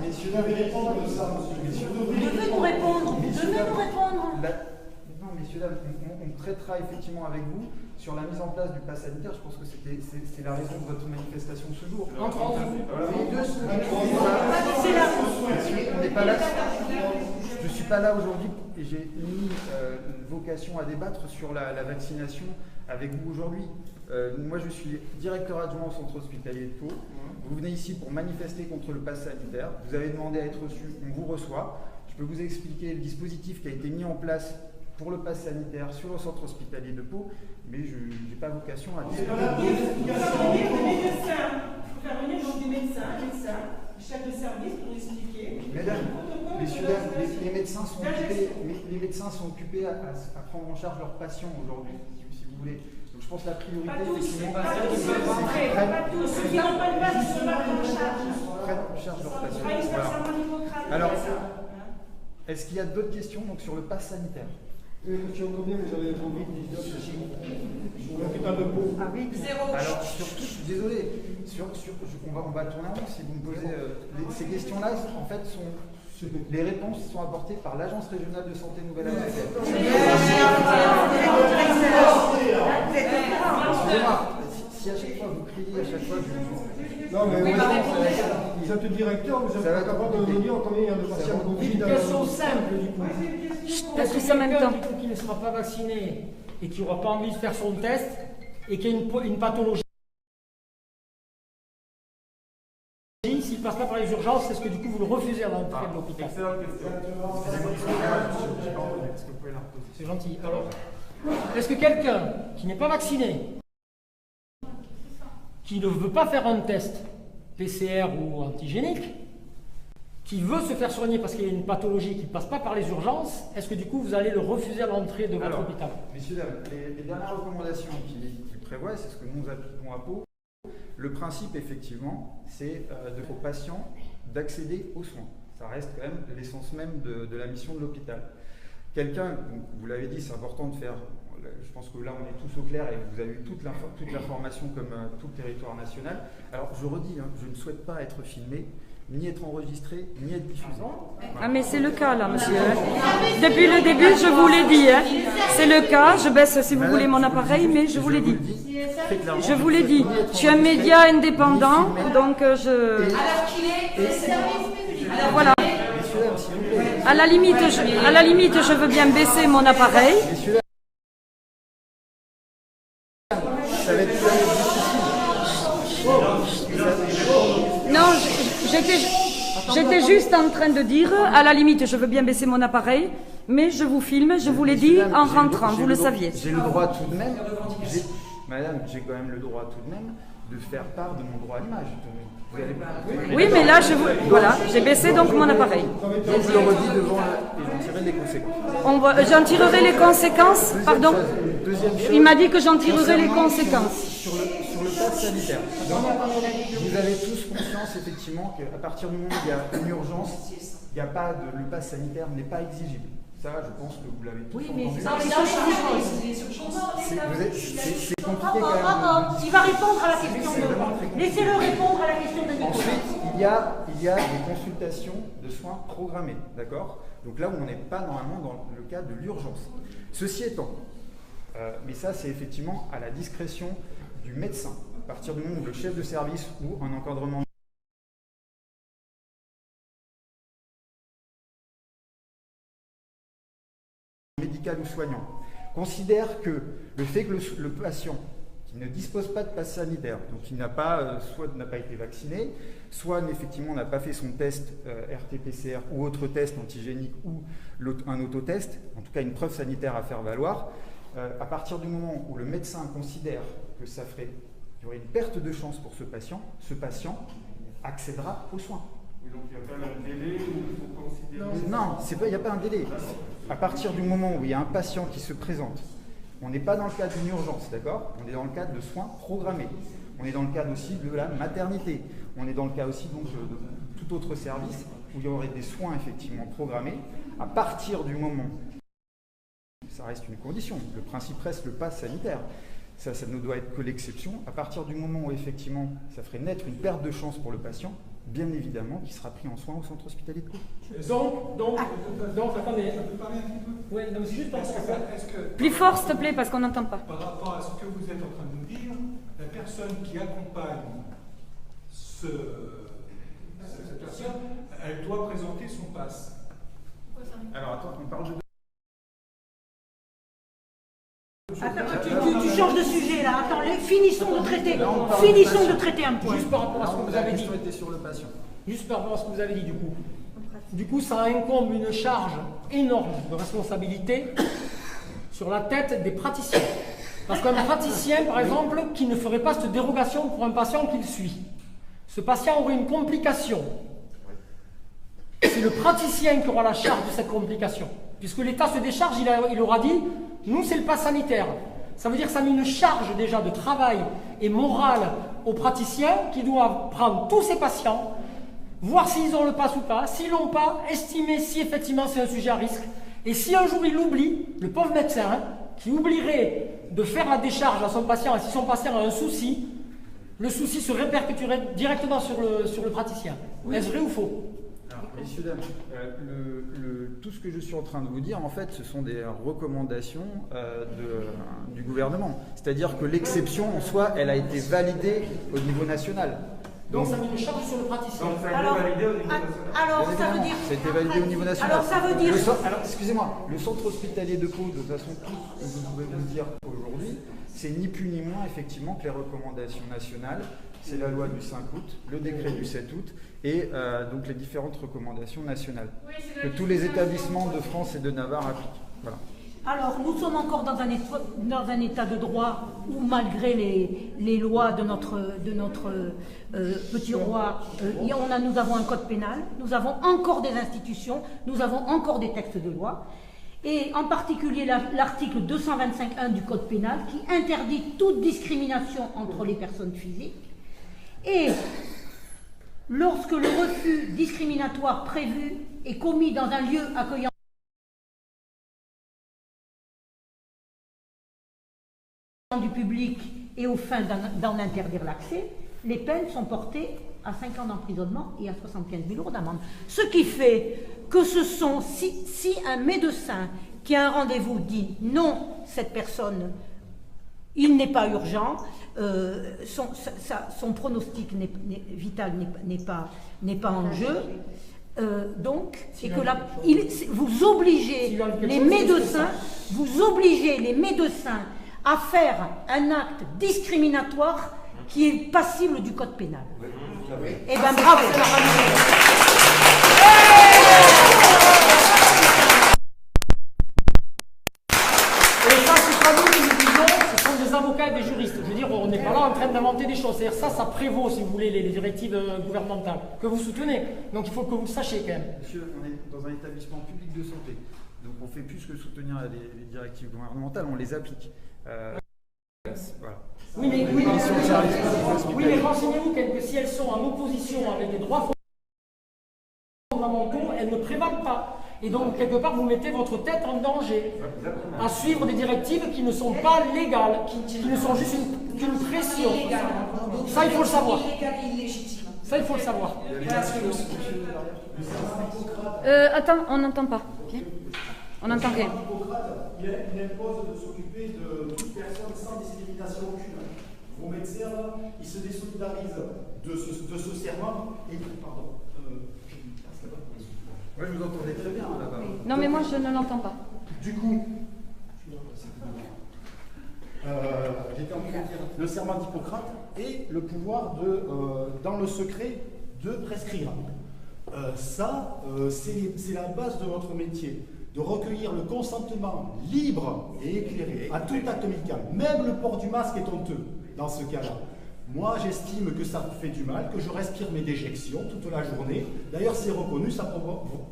Messieurs, dames, répondre de ça, monsieur. Vous devez nous répondre. Vous devez nous répondre. Non, messieurs, dames, on traitera effectivement avec vous sur la mise en place du pass sanitaire. Je pense que c'est la raison de votre manifestation ce jour. Entre autres. On n'est pas là. Je ne suis pas là aujourd'hui et j'ai mis vocation à débattre sur la vaccination avec vous aujourd'hui. Moi, je suis directeur adjoint au centre hospitalier de Pau. Vous venez ici pour manifester contre le pass sanitaire. Vous avez demandé à être reçu, on vous reçoit. Je peux vous expliquer le dispositif qui a été mis en place pour le pass sanitaire sur le centre hospitalier de Pau, mais je n'ai pas vocation à dire. Il faut faire venir donc des médecins, chefs de service pour expliquer. Mesdames, messieurs, les médecins sont occupés à prendre en charge leurs patients aujourd'hui, si vous voulez. Donc je pense que la priorité, c'est pas tous, ceux qui n'ont pas de base ne sont pas pris en charge. Prennent en charge leurs patients. Voilà. Alors, est-ce qu'il y a d'autres questions donc, sur le pass sanitaire? Je entends bien, mais j'avais envie de dire ceci. Sur l'hôpital de Pau. Ah oui, zéro. Alors, surtout, je suis désolé, on va tourner en rond si vous me posez. Ces questions-là, en fait, les réponses sont apportées par l'Agence régionale de santé Nouvelle-Aquitaine. Excusez-moi, si à chaque fois vous criez, à chaque fois je... Non, mais vous êtes le directeur, vous êtes capable de nous dire combien il y a de patients Covid. Une question simple, du coup. Est-ce que quelqu'un qui ne sera pas vacciné et qui n'aura pas envie de faire son test et qui a une pathologie, s'il ne passe pas par les urgences, est-ce que du coup vous le refusez à l'entrée de l'hôpital? C'est gentil. Alors, est-ce que quelqu'un qui n'est pas vacciné, qui ne veut pas faire un test PCR ou antigénique, qui veut se faire soigner parce qu'il y a une pathologie qui ne passe pas par les urgences, est-ce que du coup vous allez le refuser à l'entrée de votre hôpital? Messieurs, dames, les dernières recommandations qui prévoient, c'est ce que nous appliquons à Pau. Le principe, effectivement, c'est aux patients d'accéder aux soins. Ça reste quand même l'essence même de la mission de l'hôpital. Quelqu'un, vous l'avez dit, c'est important de faire, je pense que là on est tous au clair et vous avez eu toute l'information comme tout le territoire national. Alors je redis, je ne souhaite pas être filmé, ni être enregistré, ni être diffusé. Ah mais c'est le cas là, monsieur. Depuis le début, je vous l'ai dit. C'est le cas, je baisse si vous voulez mon appareil, mais je vous l'ai dit. Je vous l'ai dit. Je suis un média indépendant, donc je... Voilà. À la limite, je veux bien baisser mon appareil. Non, j'étais juste en train de dire, à la limite, je veux bien baisser mon appareil, mais je vous filme, je vous l'ai dit en rentrant, vous le saviez. J'ai le droit tout de même, madame, j'ai quand même le droit tout de même de faire part de mon droit à l'image. Oui, mais là, voilà, j'ai baissé donc mon appareil. Donc je le redis devant et j'en tirerai les conséquences. J'en tirerai les conséquences, pardon. Il m'a dit que j'en tirerai les conséquences. Sur le pass sanitaire. Donc, vous avez tous conscience effectivement qu'à partir du moment où il y a une urgence, il n'y a pas le pass sanitaire n'est pas exigible. Ça, je pense que vous l'avez tous entendu. C'est compliqué quand même. Il va répondre à la question. Laissez-le répondre à la question de Nicolas. Ensuite, il y a des consultations de soins programmés, d'accord? Donc là où on n'est pas normalement dans le cas de l'urgence. Ceci étant, mais ça c'est effectivement à la discrétion du médecin. À partir du moment où le chef de service ou un encadrement médical ou soignant considère que le fait que le patient qui ne dispose pas de passe sanitaire, donc qui n'a pas, soit n'a pas été vacciné, soit effectivement n'a pas fait son test RT-PCR ou autre test antigénique ou un autotest, en tout cas une preuve sanitaire à faire valoir, à partir du moment où le médecin considère que ça ferait, il y aurait une perte de chance pour ce patient accédera aux soins. Donc il n'y a pas un délai où il faut considérer... Non, il n'y a pas un délai. À partir du moment où il y a un patient qui se présente, on n'est pas dans le cadre d'une urgence, d'accord? On est dans le cadre de soins programmés. On est dans le cadre aussi de la maternité. On est dans le cas aussi donc, de tout autre service où il y aurait des soins effectivement programmés. À partir du moment, ça reste une condition, le principe reste le pass sanitaire. Ça ne doit être que l'exception. À partir du moment où effectivement ça ferait naître une perte de chance pour le patient, bien évidemment, qui sera pris en soin au centre hospitalier de Pau. Donc, attendez. Oui, non, c'est juste parce que... Plus fort, s'il te plaît, parce qu'on n'entend pas. Par rapport à ce que vous êtes en train de nous dire, la personne qui accompagne cette personne, elle doit présenter son pass. Alors, attends, on parle de... Tu changes de sujet là. Attends, finissons de traiter un point. Juste par rapport à ce que vous avez dit. Sur le patient. Juste par rapport à ce que vous avez dit, du coup. Du coup, ça incombe une charge énorme de responsabilité sur la tête des praticiens. Parce qu'un praticien, par exemple, qui ne ferait pas cette dérogation pour un patient qu'il suit, ce patient aurait une complication. C'est le praticien qui aura la charge de cette complication. Puisque l'État se décharge, il aura dit, nous c'est le pass sanitaire. Ça veut dire que ça met une charge déjà de travail et morale aux praticiens qui doivent prendre tous ces patients, voir s'ils ont le pass ou pas, s'ils l'ont pas, estimer si effectivement c'est un sujet à risque. Et si un jour il l'oublie, le pauvre médecin, qui oublierait de faire la décharge à son patient, et si son patient a un souci, le souci se répercuterait directement sur le praticien. Est-ce vrai ou faux? Alors, messieurs, dames, tout ce que je suis en train de vous dire, en fait, ce sont des recommandations du gouvernement. C'est-à-dire que l'exception, en soi, elle a été validée au niveau national. Donc ça met une charge sur le praticien. Donc ça a été validé au niveau national. Alors ça veut dire... Ça a été validé au niveau national. Alors ça veut dire... Alors excusez-moi, le centre hospitalier de Pau, de toute façon, tout ce que vous pouvez vous dire aujourd'hui, c'est ni plus ni moins effectivement que les recommandations nationales. C'est la loi du 5 août, le décret du 7 août et donc les différentes recommandations nationales que tous les établissements de France et de Navarre appliquent. Voilà. Alors, nous sommes encore dans un état de droit où, malgré les lois de notre petit roi, nous avons un code pénal, nous avons encore des institutions, nous avons encore des textes de loi, et en particulier l'article 225.1 du code pénal qui interdit toute discrimination entre les personnes physiques. Et lorsque le refus discriminatoire prévu est commis dans un lieu accueillant du public et aux fins d'en interdire l'accès, les peines sont portées à 5 ans d'emprisonnement et à 75 000 € d'amende. Ce qui fait que si un médecin qui a un rendez-vous dit non, cette personne, il n'est pas urgent, son pronostic vital n'est pas en jeu, donc, c'est que là, vous obligez les médecins à faire un acte discriminatoire qui est passible du code pénal. Eh bien, bravo. Et ça, c'est pas nous qui le disons, ce sont des avocats et des juristes. Je veux dire, on n'est pas là en train d'inventer des choses. C'est-à-dire ça prévaut, si vous voulez, les directives gouvernementales que vous soutenez. Donc il faut que vous le sachiez quand même. Monsieur, on est dans un établissement public de santé. Donc on fait plus que soutenir les directives gouvernementales, on les applique. Voilà. Oui, mais renseignez-vous que si elles sont en opposition avec les droits fondamentaux, elles ne prévalent pas. Et donc, quelque part, vous mettez votre tête en danger à suivre des directives qui ne sont pas légales, qui ne sont juste qu'une pression. Ça, il faut le savoir. Ça, il faut le savoir. Attends, on n'entend pas. On n'entend rien. Il impose de s'occuper de toute personne sans discrimination aucune. Vos médecins, ils se désolidarisent de ce serment et pardon. Oui, je vous entendais très bien là-bas. Non, mais moi, je ne l'entends pas. Du coup, j'étais en train de dire le serment d'Hippocrate et le pouvoir dans le secret, de prescrire. C'est la base de notre métier. De recueillir le consentement libre et éclairé à tout acte médical. Même le port du masque est honteux dans ce cas-là. Moi, j'estime que ça fait du mal, que je respire mes déjections toute la journée. D'ailleurs, c'est reconnu, ça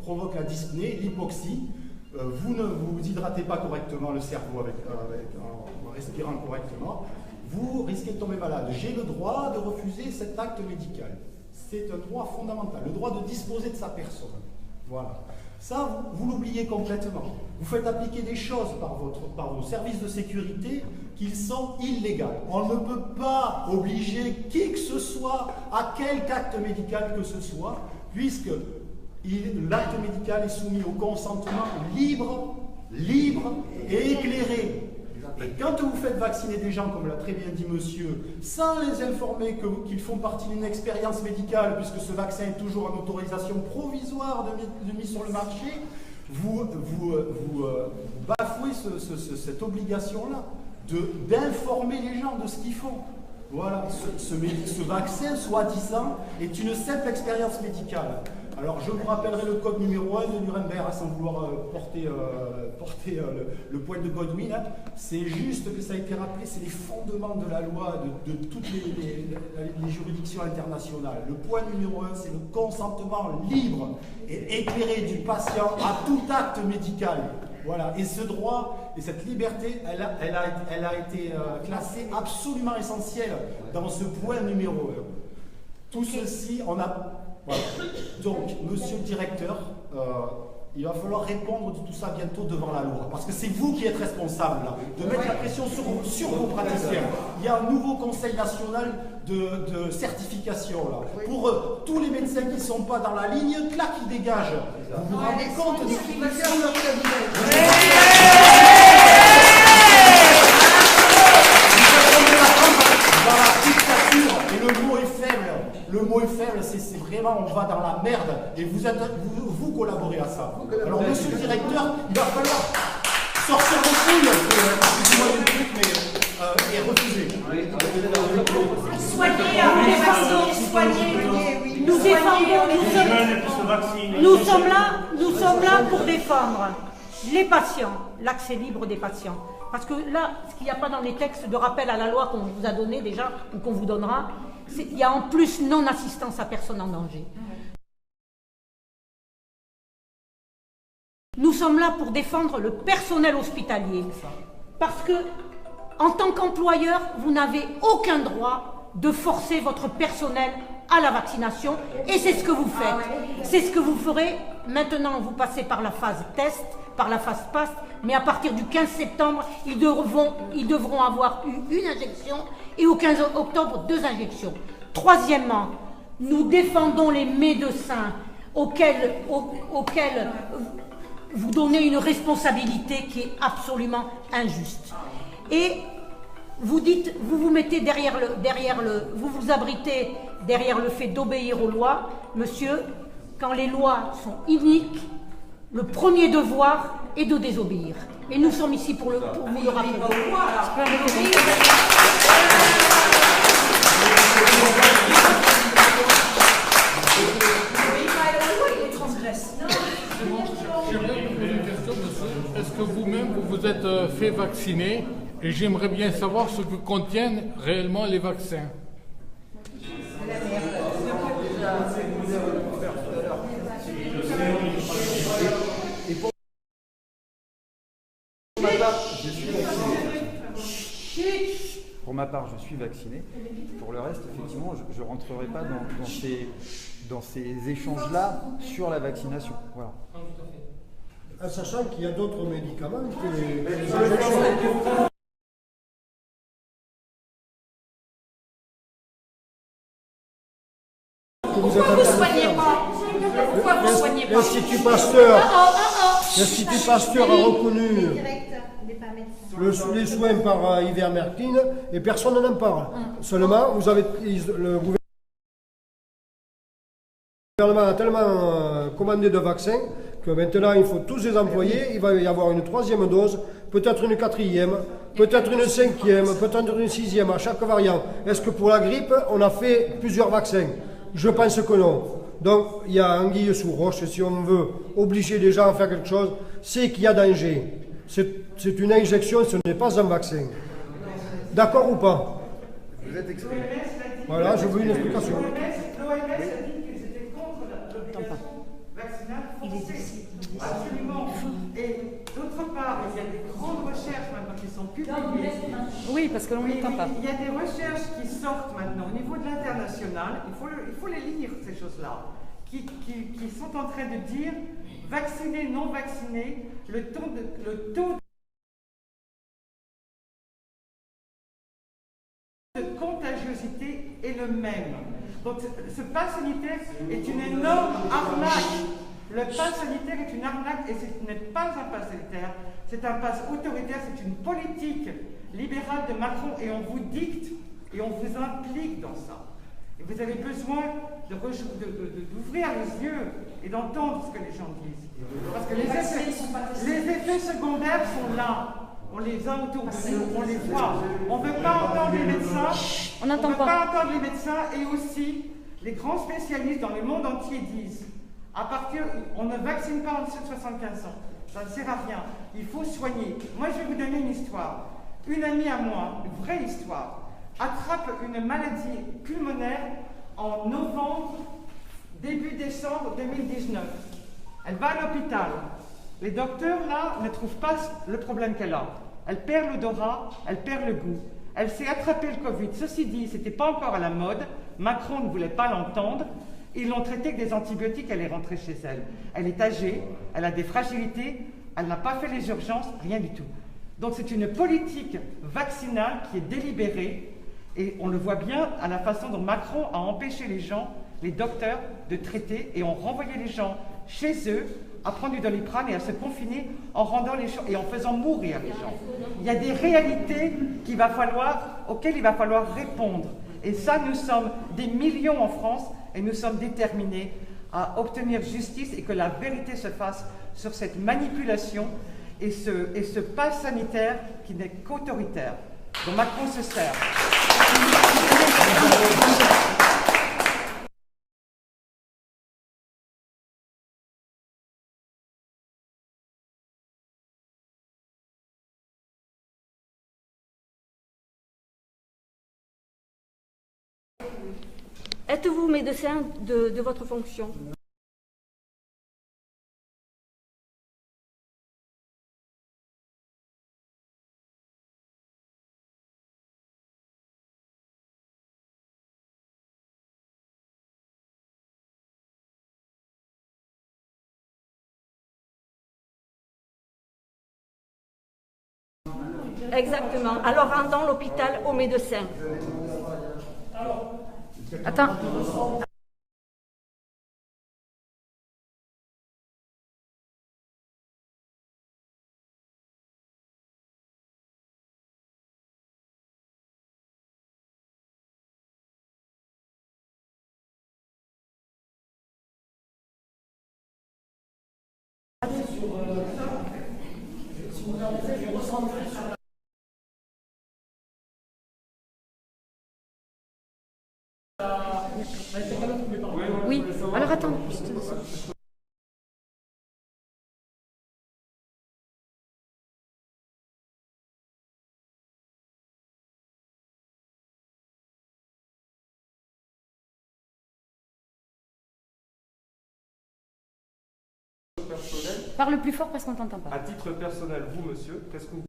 provoque la dyspnée, l'hypoxie. Vous ne vous hydratez pas correctement le cerveau en respirant correctement. Vous risquez de tomber malade. J'ai le droit de refuser cet acte médical. C'est un droit fondamental, le droit de disposer de sa personne. Voilà. Ça, vous l'oubliez complètement. Vous faites appliquer des choses par vos services de sécurité qui sont illégales. On ne peut pas obliger qui que ce soit à quelque acte médical que ce soit, puisque l'acte médical est soumis au consentement libre et éclairé. Et quand vous faites vacciner des gens, comme l'a très bien dit monsieur, sans les informer qu'ils font partie d'une expérience médicale, puisque ce vaccin est toujours en autorisation provisoire de mise sur le marché, vous bafouez cette obligation-là d'informer les gens de ce qu'ils font. Voilà, ce vaccin, soi-disant, est une simple expérience médicale. Alors, je vous rappellerai le code numéro 1 de Nuremberg, sans vouloir porter le point de Godwin. Hein. C'est juste que ça a été rappelé, c'est les fondements de la loi de toutes les juridictions internationales. Le point numéro 1, c'est le consentement libre et éclairé du patient à tout acte médical. Voilà, et ce droit et cette liberté, elle a été classée absolument essentielle dans ce point numéro 1. Tout ceci, on a... Voilà. Donc, monsieur le directeur, il va falloir répondre de tout ça bientôt devant la loi, parce que c'est vous qui êtes responsable là, de mettre la pression sur vos praticiens. Il y a un nouveau conseil national de certification là. Pour tous les médecins qui ne sont pas dans la ligne, clac, ils dégagent. Vous vous rendez compte de ce qu'ils veulent faire leur cabinet? Dans la dictature, et le mot est faible. Le mot vraiment on va dans la merde et vous collaborez à ça. Alors monsieur le directeur, il va falloir sortir vos couilles, excusez-moi du truc, mais et refuser. Soignez les patients, soignez. Nous défendons, nous sommes là pour défendre les patients, l'accès libre des patients. Parce que là, ce qu'il n'y a pas dans les textes de rappel à la loi qu'on vous a donné déjà, ou qu'on vous donnera, il y a en plus non-assistance à personne en danger. Nous sommes là pour défendre le personnel hospitalier. Parce que, en tant qu'employeur, vous n'avez aucun droit de forcer votre personnel à la vaccination. Et c'est ce que vous faites. C'est ce que vous ferez. Maintenant, vous passez par la phase test, par la phase PAST, mais à partir du 15 septembre, ils devront avoir eu une injection et au 15 octobre, 2 injections. Troisièmement, nous défendons les médecins auxquels vous donnez une responsabilité qui est absolument injuste. Et vous dites, vous vous mettez vous vous abritez derrière le fait d'obéir aux lois. Monsieur, quand les lois sont iniques, le premier devoir est de désobéir. Et nous sommes ici pour vous le rappeler. Est-ce que vous-même, vous vous êtes fait vacciner? Et j'aimerais bien savoir ce que contiennent réellement les vaccins. Pour ma part, je suis vacciné. Pour le reste, effectivement, je ne rentrerai pas dans ces échanges-là sur la vaccination. Voilà. En sachant qu'il y a d'autres médicaments que les Pourquoi vous ne soignez pas? Pourquoi vous ne soignez pas? L'Institut Pasteur a reconnu les soins par ivermectine et personne n'en parle. Seulement, le gouvernement a tellement commandé de vaccins que maintenant il faut tous les employer. Il va y avoir une 3e dose, peut-être une 4e, peut-être une 5e, peut-être une 6e à chaque variant. Est-ce que pour la grippe, on a fait plusieurs vaccins? Je pense que non. Donc, il y a anguille sous roche. Si on veut obliger les gens à faire quelque chose, c'est qu'il y a danger. C'est une injection, ce n'est pas un vaccin. D'accord ou pas? Vous êtes exprimé. Voilà, je veux une explication. L'OMS a dit qu'ils étaient contre l'obligation vaccinale forcée. Absolument. Et d'autre part, il y a des grandes recherches maintenant qui sont publiées. Oui, parce que l'on n'entend pas. Il y a des recherches qui sortent maintenant au niveau de l'international. Il faut les lire, ces choses-là, qui sont en train de dire vaccinés, non vaccinés, le taux de contagiosité est le même. Donc ce pass sanitaire est une énorme arnaque. Le pass sanitaire est une arnaque et ce n'est pas un pass sanitaire, c'est un pass autoritaire, c'est une politique libérale de Macron et on vous dicte et on vous implique dans ça. Et vous avez besoin d'ouvrir les yeux et d'entendre ce que les gens disent. Parce que les effets secondaires sont là. On les a autour de nous, on les voit. On ne veut pas entendre les médecins. On ne veut pas entendre les médecins et aussi les grands spécialistes dans le monde entier disent on ne vaccine pas en dessous de 75 ans. Ça ne sert à rien. Il faut soigner. Moi, je vais vous donner une histoire. Une amie à moi, une vraie histoire, attrape une maladie pulmonaire en novembre, début décembre 2019. Elle va à l'hôpital. Les docteurs, là, ne trouvent pas le problème qu'elle a. Elle perd l'odorat, elle perd le goût. Elle s'est attrapée le Covid. Ceci dit, ce n'était pas encore à la mode. Macron ne voulait pas l'entendre. Ils l'ont traitée avec des antibiotiques, elle est rentrée chez elle. Elle est âgée, elle a des fragilités, elle n'a pas fait les urgences, rien du tout. Donc c'est une politique vaccinale qui est délibérée et on le voit bien à la façon dont Macron a empêché les gens, les docteurs, de traiter et ont renvoyé les gens chez eux à prendre du Doliprane et à se confiner en rendant les gens et en faisant mourir les gens. Il y a des réalités auxquelles il va falloir répondre. Et ça, nous sommes des millions en France et nous sommes déterminés à obtenir justice et que la vérité se fasse sur cette manipulation et ce pass sanitaire qui n'est qu'autoritaire, dont Macron se sert. Êtes-vous médecin de votre fonction? Exactement. Alors rendons l'hôpital aux médecins. Attends. Oui, alors attends. Parle plus fort parce qu'on t'entend pas. À titre personnel, vous, monsieur, qu'est-ce que vous...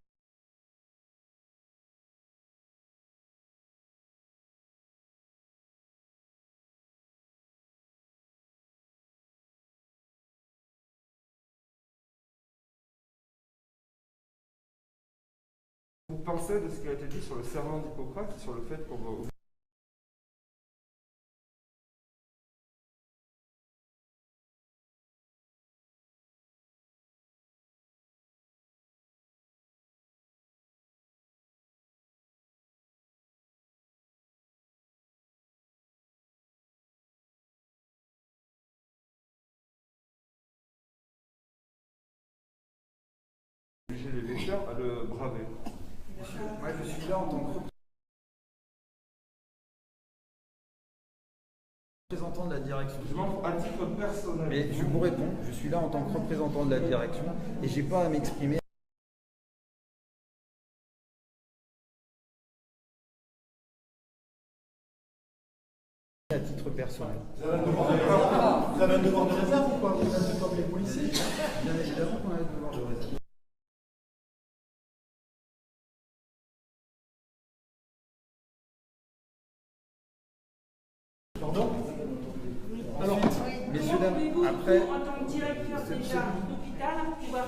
Vous pensez de ce qui a été dit sur le serment d'Hippocrate et sur le fait qu'on va... obliger les lecteurs à le braver. Moi, je suis là en tant que représentant de la direction. À titre personnel. Mais je vous réponds, je suis là en tant que représentant de la direction et j'ai pas à m'exprimer. À titre personnel. Vous avez un devoir de réserve ou quoi? Vous êtes comme les policiers? Bien évidemment qu'on a un devoir de réserve. Pardon? Alors, messieurs, dames, après... En tant que directeur déjà d'hôpital, pouvoir...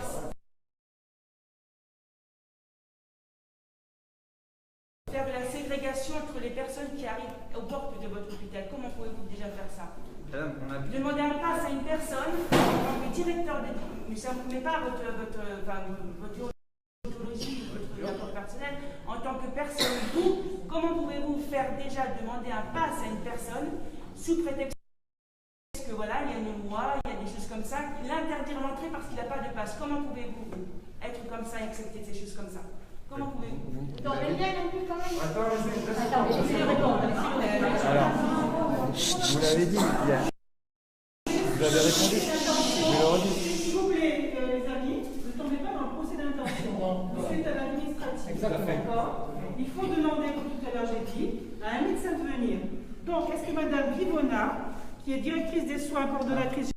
faire de la ségrégation entre les personnes qui arrivent aux portes de votre hôpital. Comment pouvez-vous déjà faire ça? Madame, on a... Demander un pass à une personne, en tant que directeur de... Mais ça ne met pas votre ontologie, votre rapport personnel. En tant que personne, vous, comment pouvez-vous faire déjà demander un pass à une personne sous prétexte que voilà, il y a une loi, il y a des choses comme ça, l'interdire l'entrée parce qu'il n'a pas de passe? Comment pouvez-vous être comme ça et accepter ces choses comme ça? Comment pouvez-vous? Non, mais bien non plus quand même. Attends, laissez-le répondre. Alors, vous l'avez dit, vous avez répondu. Je le redis. S'il vous plaît, les amis, ne tombez pas dans le procès d'intention. Suite à l'administratif. Exactement. Il faut demander, comme tout à l'heure j'ai dit, à un médecin de venir. Donc, est-ce que Madame Vivona, qui est directrice des soins, coordonnatrice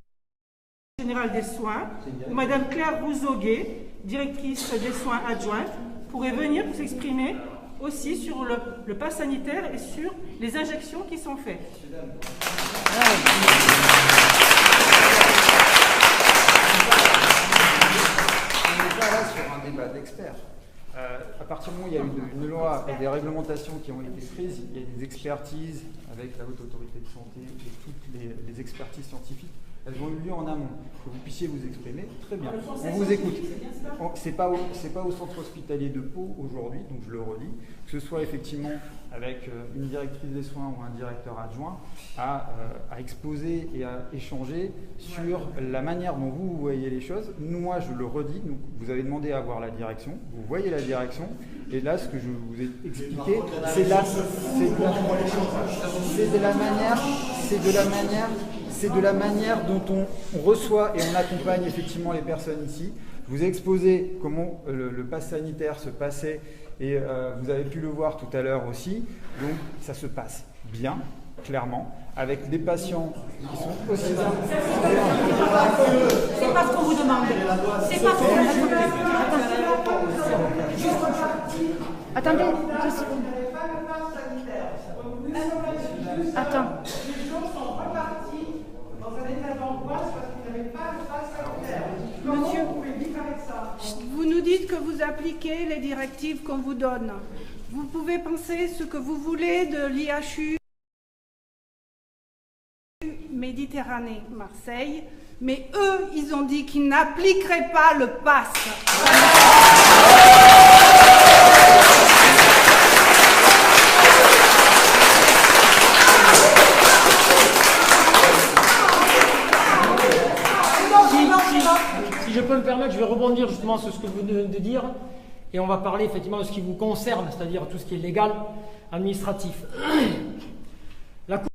générale des soins, ou Madame Claire Rouzoguet, directrice des soins adjointe, pourrait venir pour s'exprimer aussi sur le pass sanitaire et sur les injections qui sont faites. On n'est pas là sur un débat d'experts. À partir du moment où il y a une loi et des réglementations qui ont été prises, il y a des expertises avec la Haute Autorité de Santé et toutes les expertises scientifiques elles ont eu lieu en amont. Que vous puissiez vous exprimer, très bien. On vous écoute. C'est pas au centre hospitalier de Pau aujourd'hui, donc je le redis, que ce soit effectivement avec une directrice des soins ou un directeur adjoint, à exposer et à échanger sur la manière dont vous voyez les choses. Moi, je le redis, vous avez demandé à voir la direction, vous voyez la direction, et là, ce que je vous ai expliqué, c'est de la manière dont on reçoit et on accompagne effectivement les personnes ici. Je vous ai exposé comment le pass sanitaire se passait et vous avez pu le voir tout à l'heure aussi. Donc ça se passe bien, clairement, avec des patients qui sont aussi... C'est pas ce qu'on vous demande. C'est pas ce qu'on vous demande. Attendez. Attends. Les gens sont repartis dans un état d'angoisse parce qu'ils n'avaient pas le pass sanitaire. Comment vous pouvez vivre avec ça? Vous nous dites que vous appliquez les directives qu'on vous donne. Vous pouvez penser ce que vous voulez de l'IHU Méditerranée Marseille, mais eux, ils ont dit qu'ils n'appliqueraient pas le pass. Si je peux me permettre, je vais rebondir justement sur ce que vous venez de dire et on va parler effectivement de ce qui vous concerne, c'est-à-dire tout ce qui est légal, administratif. La Cour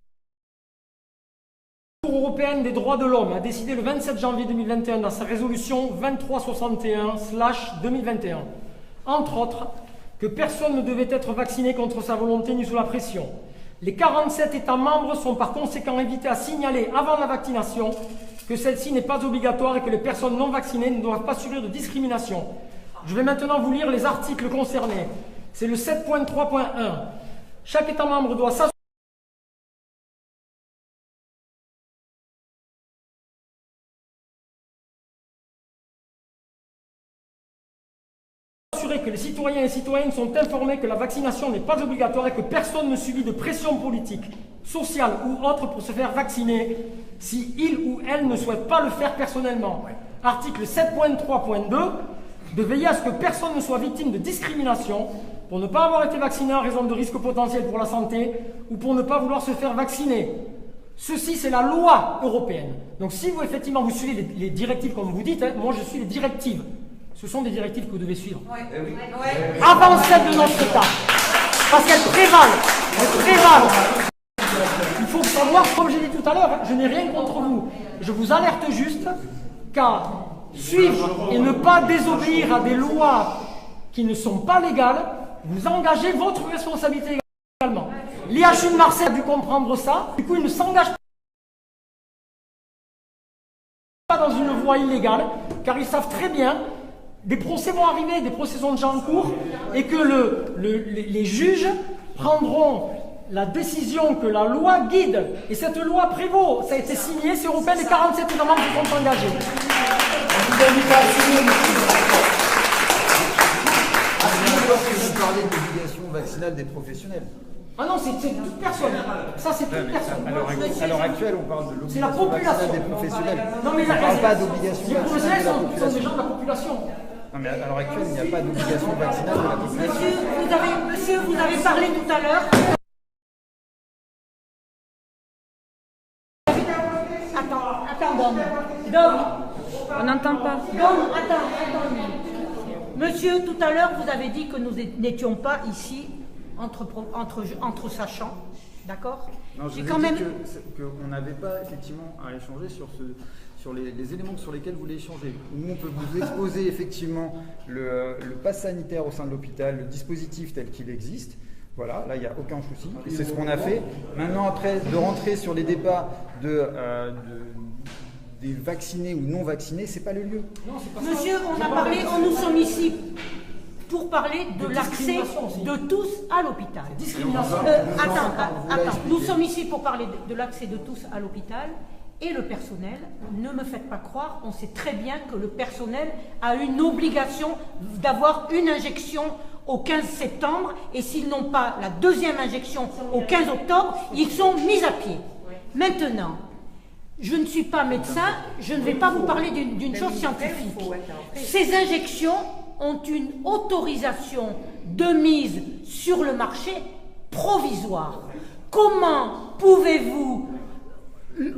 européenne des droits de l'homme a décidé le 27 janvier 2021 dans sa résolution 2361/2021, entre autres, que personne ne devait être vacciné contre sa volonté ni sous la pression. Les 47 États membres sont par conséquent invités à signaler avant la vaccination que celle-ci n'est pas obligatoire et que les personnes non vaccinées ne doivent pas subir de discrimination. Je vais maintenant vous lire les articles concernés. C'est le 7.3.1. Chaque État membre doit s'assurer que les citoyens et citoyennes sont informés que la vaccination n'est pas obligatoire et que personne ne subit de pression politique, sociale ou autre pour se faire vacciner si il ou elle ne souhaite pas le faire personnellement. Article 7.3.2, de veiller à ce que personne ne soit victime de discrimination pour ne pas avoir été vacciné en raison de risques potentiels pour la santé ou pour ne pas vouloir se faire vacciner. Ceci, c'est la loi européenne. Donc si vous, effectivement, vous suivez les directives comme vous dites, moi je suis les directives. Ce sont des directives que vous devez suivre. Avant celle de notre État. Parce qu'elles prévalent. Elles prévalent. Il faut savoir, comme j'ai dit tout à l'heure, je n'ai rien contre vous. Je vous alerte juste qu'à suivre et ne pas désobéir à des lois qui ne sont pas légales, vous engagez votre responsabilité également. L'IHU de Marseille a dû comprendre ça. Du coup, il ne s'engage pas dans une voie illégale, car ils savent très bien. Des procès vont arriver, des procès sont déjà en cours, et que les juges prendront la décision que la loi guide. Et cette loi prévaut. Ça a été signé, c'est européen, les 47 États membres qui sont engagés. Vous parlez de l'obligation vaccinale des professionnels. Ah non, c'est toute personne. Ça, c'est toute personne. À l'heure actuelle, on parle de c'est la l'obligation population vaccinale des professionnels. Non, mais on ne parle pas d'obligation les vaccinale de la professionnels sont des gens population. de la population. Non, mais à l'heure actuelle, il n'y a pas d'obligation vaccinale de la population. Monsieur, vous avez parlé tout à l'heure. Attends, Dom. On n'entend pas. Dom, attends. Monsieur, tout à l'heure, vous avez dit que nous n'étions pas ici entre sachants, d'accord? Non, je vous ai dit qu'on n'avait pas effectivement à échanger sur les éléments sur lesquels vous voulez échanger. Nous, on peut vous exposer effectivement le pass sanitaire au sein de l'hôpital, le dispositif tel qu'il existe. Voilà, là, il n'y a aucun souci. Et c'est ce qu'on a fait. Maintenant, après, de rentrer sur les débats des vaccinés ou non vaccinés, c'est pas le lieu. Monsieur, nous sommes ici pour parler de l'accès de tous à l'hôpital. Attends, nous sommes ici pour parler de l'accès de tous à l'hôpital et le personnel. Ne me faites pas croire, on sait très bien que le personnel a une obligation d'avoir une injection au 15 septembre et s'ils n'ont pas la deuxième injection au 15 octobre, ils sont mis à pied. Maintenant, je ne suis pas médecin, je ne vais pas vous parler d'une chose scientifique. Ces injections ont une autorisation de mise sur le marché provisoire. Comment pouvez-vous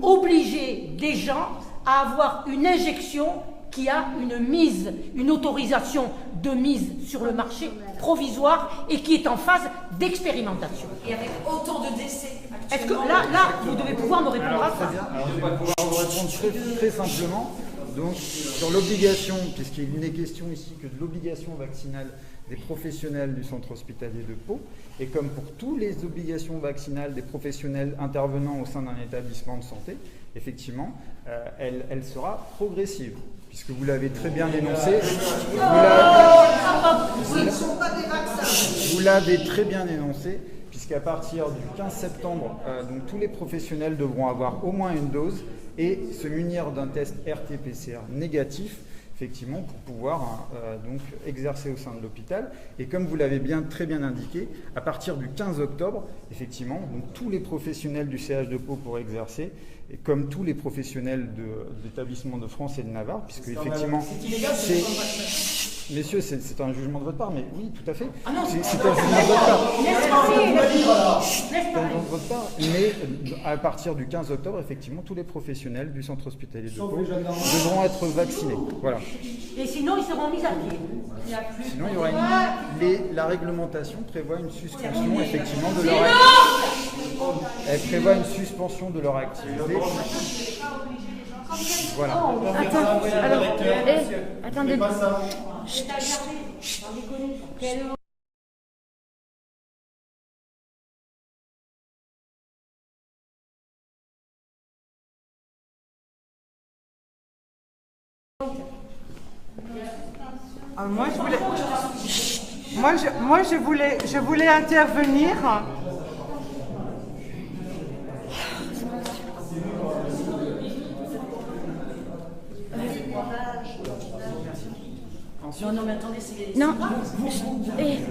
obliger des gens à avoir une injection qui a une autorisation de mise sur le marché provisoire et qui est en phase d'expérimentation? Et avec autant de décès. Est-ce que là, vous devez pouvoir me répondre à ça? Très bien. Alors, je vais pouvoir vous répondre très simplement. Donc, sur l'obligation, puisqu'il n'est question ici que de l'obligation vaccinale des professionnels du centre hospitalier de Pau, et comme pour toutes les obligations vaccinales des professionnels intervenant au sein d'un établissement de santé, effectivement, elle sera progressive, puisque vous l'avez très bien énoncé. Vous l'avez très bien énoncé, puisqu'à partir du 15 septembre, donc tous les professionnels devront avoir au moins une dose et se munir d'un test RT-PCR négatif, effectivement, pour pouvoir donc exercer au sein de l'hôpital. Et comme vous l'avez très bien indiqué, à partir du 15 octobre, effectivement, donc tous les professionnels du CH de Pau pourront exercer, et comme tous les professionnels d'établissements de France et de Navarre, puisque effectivement, messieurs, c'est un jugement de votre part, mais oui, tout à fait. C'est un jugement de votre part. C'est un jugement de votre part, mais à partir du 15 octobre, effectivement, tous les professionnels du centre hospitalier de Pau devront être vaccinés. Voilà. Et sinon, ils seront mis à pied. Sinon, il y aura la réglementation prévoit une suspension, effectivement, de leur Elle prévoit une suspension de leur activité. Voilà. Attendez. Je voulais intervenir. Non, mais attendez, c'est... Non.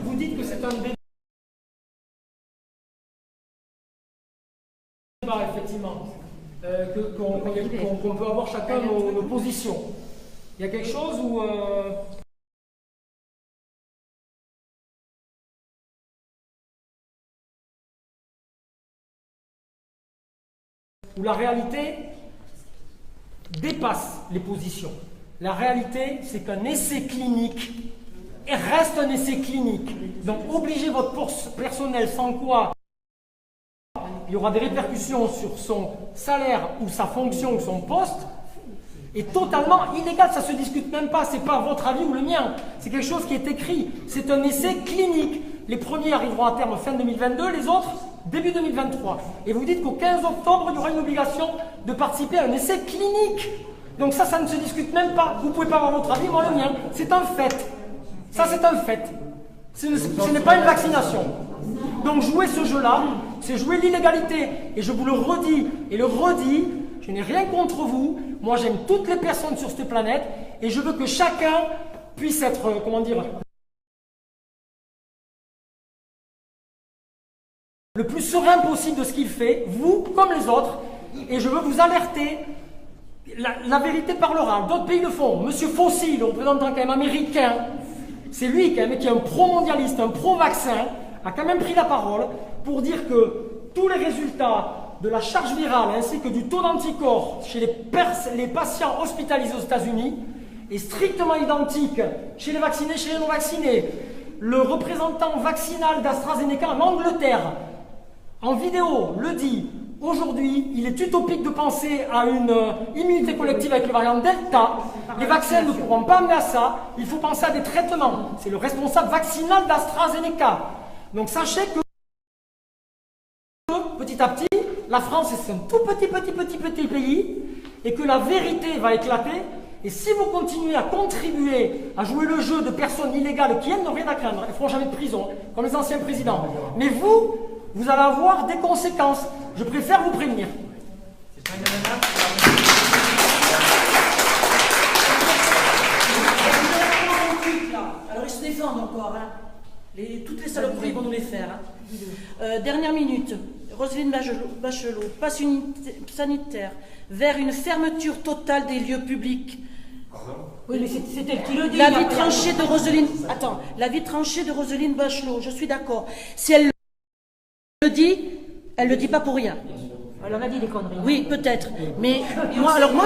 Vous dites que c'est un débat, effectivement, qu'on peut avoir chacun nos positions. Il y a quelque chose où... où la réalité dépasse les positions. La réalité, c'est qu'un essai clinique reste un essai clinique. Donc, obligez votre personnel, sans quoi il y aura des répercussions sur son salaire ou sa fonction ou son poste, est totalement illégal. Ça ne se discute même pas. Ce n'est pas votre avis ou le mien. C'est quelque chose qui est écrit. C'est un essai clinique. Les premiers arriveront à terme fin 2022, les autres début 2023. Et vous dites qu'au 15 octobre, il y aura une obligation de participer à un essai clinique. Donc ça ne se discute même pas. Vous ne pouvez pas avoir votre avis, moi le mien. C'est un fait. Ça, c'est un fait. Ce n'est pas une vaccination. Donc jouer ce jeu-là, c'est jouer l'illégalité. Et je vous le redis, et le redis, je n'ai rien contre vous. Moi, j'aime toutes les personnes sur cette planète. Et je veux que chacun puisse être, comment dire, le plus serein possible de ce qu'il fait, vous comme les autres. Et je veux vous alerter. La vérité parlera. D'autres pays le font. Monsieur Fauci, le représentant quand même américain, c'est lui quand même qui est un pro-mondialiste, un pro-vaccin, a quand même pris la parole pour dire que tous les résultats de la charge virale ainsi que du taux d'anticorps chez les patients hospitalisés aux États-Unis est strictement identique chez les vaccinés et chez les non-vaccinés. Le représentant vaccinal d'AstraZeneca en Angleterre, en vidéo, le dit. Aujourd'hui, il est utopique de penser à une immunité collective avec le variant Delta. Les vaccins ne pourront pas amener à ça. Il faut penser à des traitements. C'est le responsable vaccinal d'AstraZeneca. Donc sachez que petit à petit, la France est un tout petit pays et que la vérité va éclater. Et si vous continuez à contribuer à jouer le jeu de personnes illégales qui n'ont rien à craindre, elles ne feront jamais de prison, comme les anciens présidents. Mais vous allez avoir des conséquences. Je préfère vous prévenir. Alors ils se défendent encore. Hein. Toutes les saloperies vont nous les faire. Hein. Dernière minute. Roselyne Bachelot, passe sanitaire vers une fermeture totale des lieux publics. Oui, mais c'est elle qui le dit. La vie tranchée de Roselyne... Attends, la vie tranchée de Roselyne Bachelot, je suis d'accord. Si elle le dit, elle ne le dit pas pour rien. Elle en a dit des conneries. Oui, peut-être. Mais moi...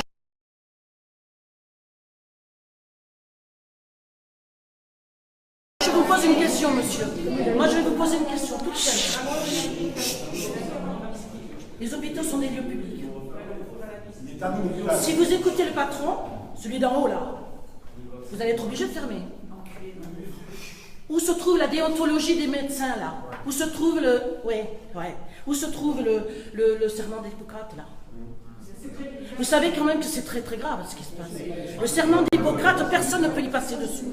Je vous pose une question, monsieur. Moi, je vais vous poser une question toute simple. Les hôpitaux sont des lieux publics. Si vous écoutez le patron, celui d'en haut là, vous allez être obligé de fermer. Où se trouve la déontologie des médecins là? Où se trouve Où se trouve le serment d'Hippocrate là? Vous savez quand même que c'est très très grave ce qui se passe. Le serment d'Hippocrate, personne ne peut y passer dessus.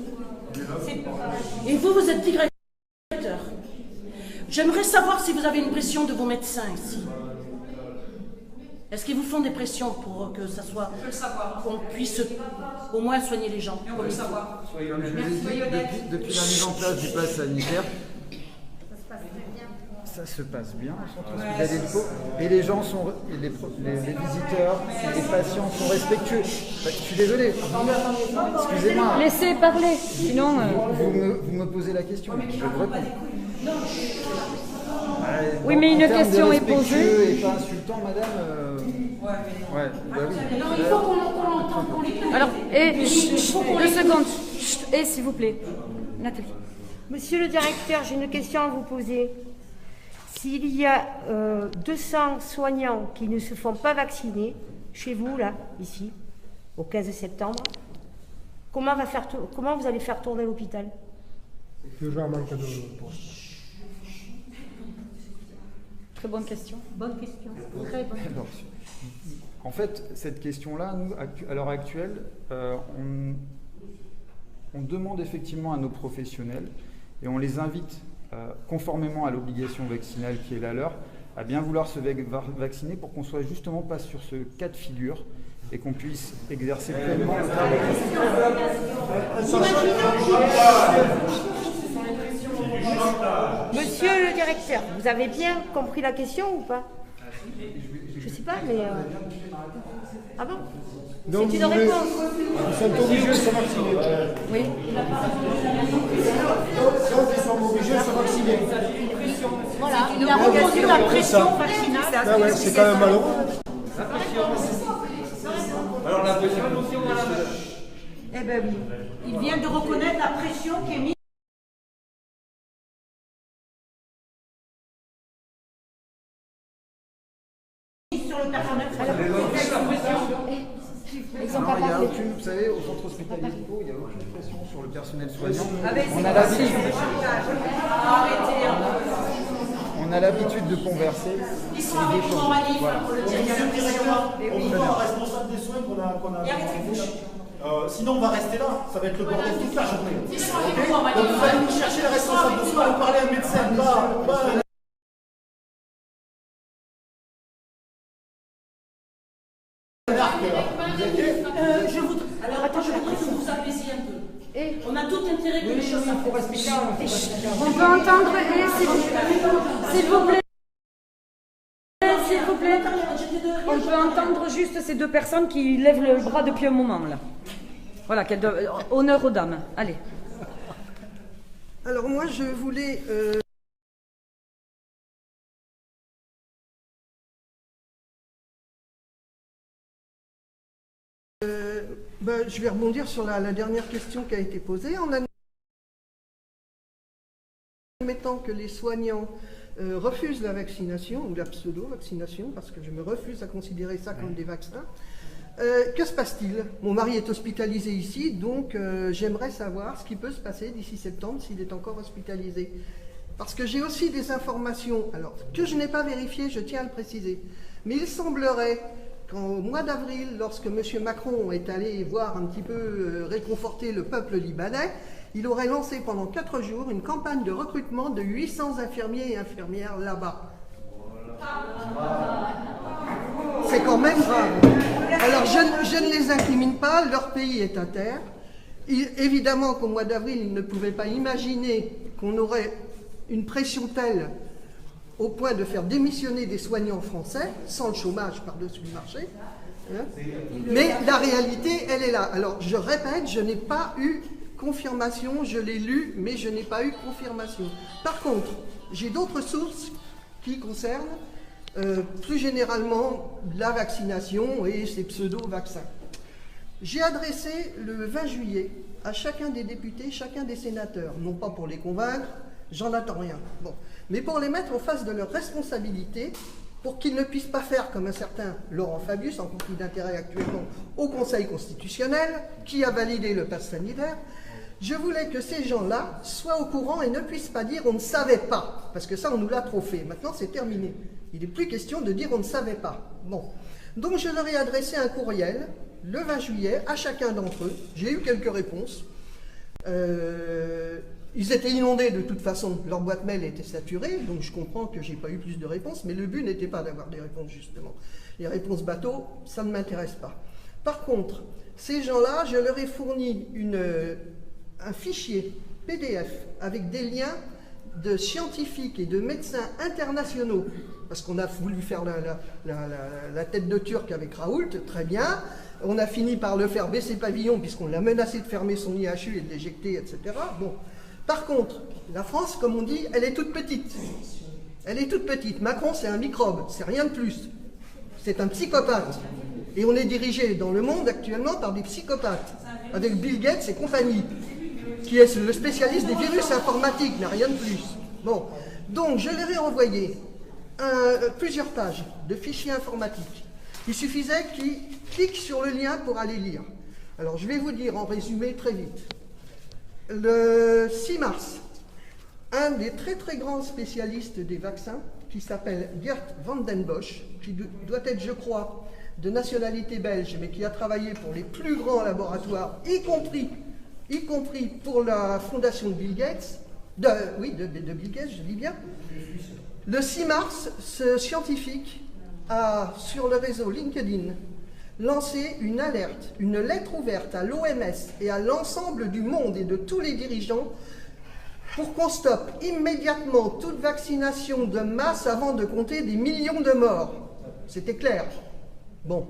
Et vous êtes directeur. J'aimerais savoir si vous avez une pression de vos médecins ici. Est-ce qu'ils vous font des pressions pour que ça soit, qu'on puisse au moins soigner les gens? On peut le savoir. Comme je vous ai dit, depuis la mise en place du pass sanitaire, ça se passe bien au centre hospitalier de Pau. Et les gens sont, les visiteurs, les patients sont respectueux. Je suis désolé. Excusez-moi. Laissez parler, sinon... Vous me posez la question, je vous réponds. Oui, mais une question est posée. Et pas insultant, madame. Ouais, bah oui. Non, il faut qu'on l'entende. Alors, deux secondes. Et s'il vous plaît, Nathalie. Monsieur le directeur, j'ai une question à vous poser. S'il y a 200 soignants qui ne se font pas vacciner, chez vous, là, ici, au 15 septembre, comment vous allez faire tourner l'hôpital? Déjà un manque de postes. Très bonne question. Bonne question. Très bonne question. En fait, cette question-là, nous, à l'heure actuelle, on demande effectivement à nos professionnels et on les invite, conformément à l'obligation vaccinale qui est la leur, à bien vouloir se vacciner pour qu'on ne soit justement pas sur ce cas de figure et qu'on puisse exercer pleinement le travail. Monsieur le directeur, vous avez bien compris la question ou pas? Je ne sais pas, mais... Ah bon? Donc c'est une réponse. Ils sont obligés de se vacciner. Oui. Donc ils sont obligés de se vacciner. Voilà, il a reconnu la pression vaccinale. Ah ouais, c'est quand même malheureux. Alors la pression, Eh bien oui, il vient de reconnaître la pression qui est mise. Sur le personnel. Non, il n'y a aucune, vous savez, au centre hospitalier de Pau, il n'y a aucune pression sur le personnel soignant. On a l'habitude de converser. Ils sont avec nous en manif pour le dire. On veut pas un responsable des soins qu'on a sinon on va rester là, ça va être le bordel toute la journée. Donc vous allez nous chercher les responsables de soins, vous parlez à un médecin, pas Alors, attends, je voudrais que vous vous apaisiez un peu. On a tout intérêt que les choses s'apaisent. On peut entendre, s'il vous plaît. S'il vous plaît. On peut entendre juste ces deux personnes qui lèvent le bras depuis un moment, là. Voilà, honneur aux dames. Allez. Alors moi, je voulais... je vais rebondir sur la dernière question qui a été posée. En admettant que les soignants refusent la vaccination, ou la pseudo-vaccination, parce que je me refuse à considérer ça comme des vaccins, que se passe-t-il? Mon mari est hospitalisé ici, donc j'aimerais savoir ce qui peut se passer d'ici septembre s'il est encore hospitalisé. Parce que j'ai aussi des informations, alors que je n'ai pas vérifiées, je tiens à le préciser, mais il semblerait qu'au mois d'avril, lorsque M. Macron est allé voir un petit peu réconforter le peuple libanais, il aurait lancé pendant 4 jours une campagne de recrutement de 800 infirmiers et infirmières là-bas. C'est quand même grave. Alors je ne les incrimine pas, leur pays est à terre. Évidemment qu'au mois d'avril, ils ne pouvaient pas imaginer qu'on aurait une pression telle au point de faire démissionner des soignants français, sans le chômage par-dessus le marché. Hein. Mais la réalité, elle est là. Alors, je répète, je n'ai pas eu confirmation, je l'ai lu, mais je n'ai pas eu confirmation. Par contre, j'ai d'autres sources qui concernent plus généralement la vaccination et ces pseudo-vaccins. J'ai adressé le 20 juillet à chacun des députés, chacun des sénateurs, non pas pour les convaincre, j'en attends rien, bon, mais pour les mettre en face de leurs responsabilités, pour qu'ils ne puissent pas faire comme un certain Laurent Fabius, en conflit d'intérêt actuellement au Conseil constitutionnel, qui a validé le pass sanitaire. Je voulais que ces gens-là soient au courant et ne puissent pas dire « on ne savait pas », parce que ça, on nous l'a trop fait. Maintenant, c'est terminé. Il n'est plus question de dire « on ne savait pas ». Bon. Donc, je leur ai adressé un courriel, le 20 juillet, à chacun d'entre eux. J'ai eu quelques réponses. Ils étaient inondés de toute façon. Leur boîte mail était saturée, donc je comprends que je n'ai pas eu plus de réponses, mais le but n'était pas d'avoir des réponses, justement. Les réponses bateau, ça ne m'intéresse pas. Par contre, ces gens-là, je leur ai fourni un fichier PDF avec des liens de scientifiques et de médecins internationaux, parce qu'on a voulu faire la tête de Turc avec Raoult, très bien. On a fini par le faire baisser pavillon, puisqu'on l'a menacé de fermer son IHU et de l'éjecter, etc. Bon. Par contre, la France, comme on dit, elle est toute petite. Elle est toute petite. Macron, c'est un microbe, c'est rien de plus. C'est un psychopathe. Et on est dirigé dans le monde actuellement par des psychopathes, avec Bill Gates et compagnie, qui est le spécialiste des virus informatiques, n'a rien de plus. Bon. Donc, je leur ai envoyé plusieurs pages de fichiers informatiques. Il suffisait qu'ils cliquent sur le lien pour aller lire. Alors, je vais vous dire en résumé très vite. Le 6 mars, un des très très grands spécialistes des vaccins, qui s'appelle Geert Van den Bosch, qui doit être, je crois, de nationalité belge, mais qui a travaillé pour les plus grands laboratoires, y compris pour la fondation de Bill Gates, de Bill Gates, je dis bien. Le 6 mars, ce scientifique a, sur le réseau LinkedIn, lancé une alerte, une lettre ouverte à l'OMS et à l'ensemble du monde et de tous les dirigeants pour qu'on stoppe immédiatement toute vaccination de masse avant de compter des millions de morts. C'était clair. Bon.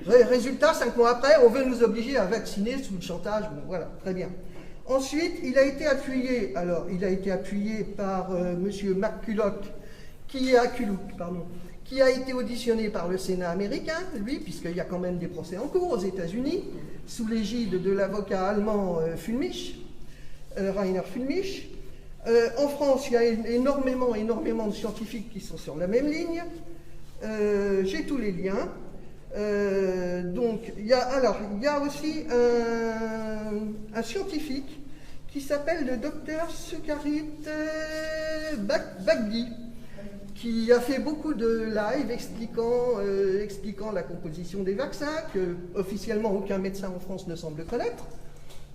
Résultat, 5 mois après, on veut nous obliger à vacciner sous le chantage. Bon, voilà, très bien. Ensuite, il a été appuyé, par M. McCulloch, qui a été auditionné par le Sénat américain, lui, puisqu'il y a quand même des procès en cours aux États-Unis, sous l'égide de l'avocat allemand Rainer Fulmich. En France, il y a énormément de scientifiques qui sont sur la même ligne. J'ai tous les liens. Donc, il y a aussi un scientifique qui s'appelle le docteur Sucharit Bhakdi, qui a fait beaucoup de lives expliquant la composition des vaccins, que officiellement aucun médecin en France ne semble connaître.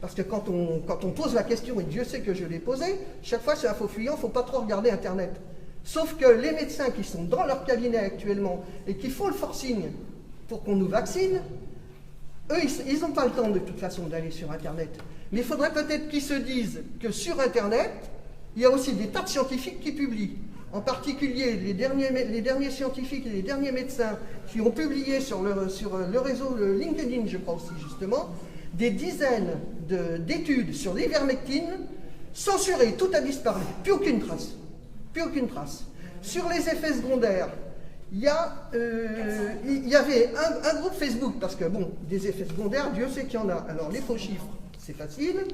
Parce que quand on pose la question, et Dieu sait que je l'ai posée, chaque fois c'est un faux fuyant, il ne faut pas trop regarder Internet. Sauf que les médecins qui sont dans leur cabinet actuellement et qui font le forcing pour qu'on nous vaccine, eux, ils n'ont pas le temps de toute façon d'aller sur Internet. Mais il faudrait peut-être qu'ils se disent que sur Internet, il y a aussi des tas de scientifiques qui publient. En particulier, les derniers scientifiques et les derniers médecins qui ont publié sur le réseau LinkedIn, je crois aussi justement, des dizaines d'études sur l'ivermectine, censurées, tout a disparu, plus aucune trace. Plus aucune trace. Sur les effets secondaires, il y avait un groupe Facebook, parce que bon, des effets secondaires, Dieu sait qu'il y en a. Alors les faux chiffres, c'est facile.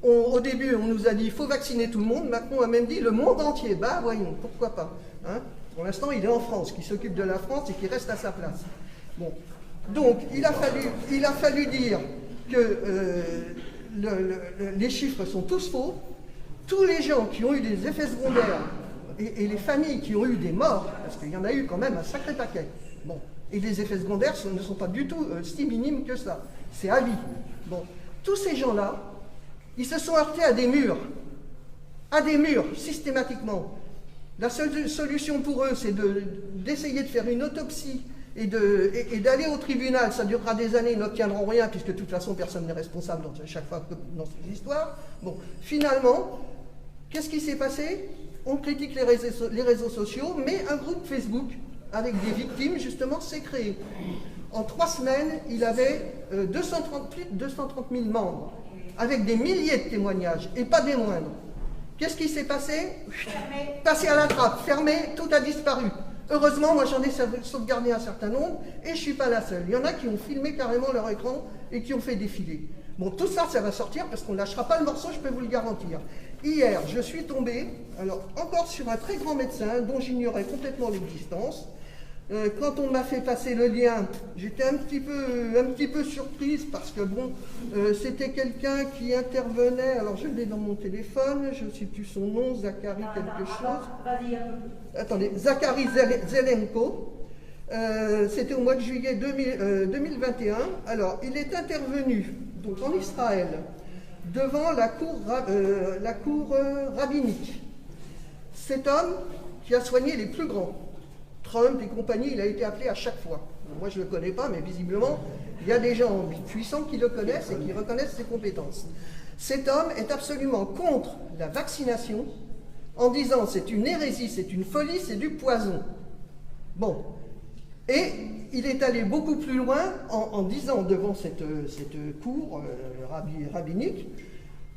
Au début, on nous a dit il faut vacciner tout le monde. Macron a même dit le monde entier. Bah voyons, pourquoi pas. Hein, pour l'instant, il est en France, qui s'occupe de la France et qui reste à sa place. Bon. Donc, il a fallu dire que les chiffres sont tous faux. Tous les gens qui ont eu des effets secondaires et les familles qui ont eu des morts, parce qu'il y en a eu quand même un sacré paquet. Bon. Et les effets secondaires ne sont pas du tout si minimes que ça. C'est à vie. Bon. Tous ces gens-là, ils se sont heurtés à des murs, systématiquement. La seule solution pour eux, c'est d'essayer de faire une autopsie et d'aller au tribunal. Ça durera des années, ils n'obtiendront rien, puisque de toute façon, personne n'est responsable chaque fois dans ces histoires. Bon, finalement, qu'est-ce qui s'est passé? on critique les réseaux sociaux, mais un groupe Facebook avec des victimes, justement, s'est créé. En 3 semaines, il avait plus de 230 000 membres, avec des milliers de témoignages, et pas des moindres. Qu'est-ce qui s'est passé? Passé à la trappe, fermé, tout a disparu. Heureusement, moi j'en ai sauvegardé un certain nombre, et je ne suis pas la seule. Il y en a qui ont filmé carrément leur écran et qui ont fait défiler. Bon, tout ça, ça va sortir parce qu'on ne lâchera pas le morceau, je peux vous le garantir. Hier, je suis tombé, alors encore sur un très grand médecin dont j'ignorais complètement l'existence. Quand on m'a fait passer le lien, j'étais un petit peu surprise parce que bon, c'était quelqu'un qui intervenait, alors je l'ai dans mon téléphone, je ne sais plus son nom, Zachary quelque chose. Attendez, Zachary Zelenko. C'était au mois de juillet 2021. Alors, il est intervenu donc en Israël devant la cour rabbinique. Cet homme qui a soigné les plus grands, Trump et compagnie, il a été appelé à chaque fois. Moi, je ne le connais pas, mais visiblement, il y a des gens puissants qui le connaissent et qui reconnaissent ses compétences. Cet homme est absolument contre la vaccination en disant c'est une hérésie, c'est une folie, c'est du poison. Bon. Et il est allé beaucoup plus loin en disant devant cette cour rabbinique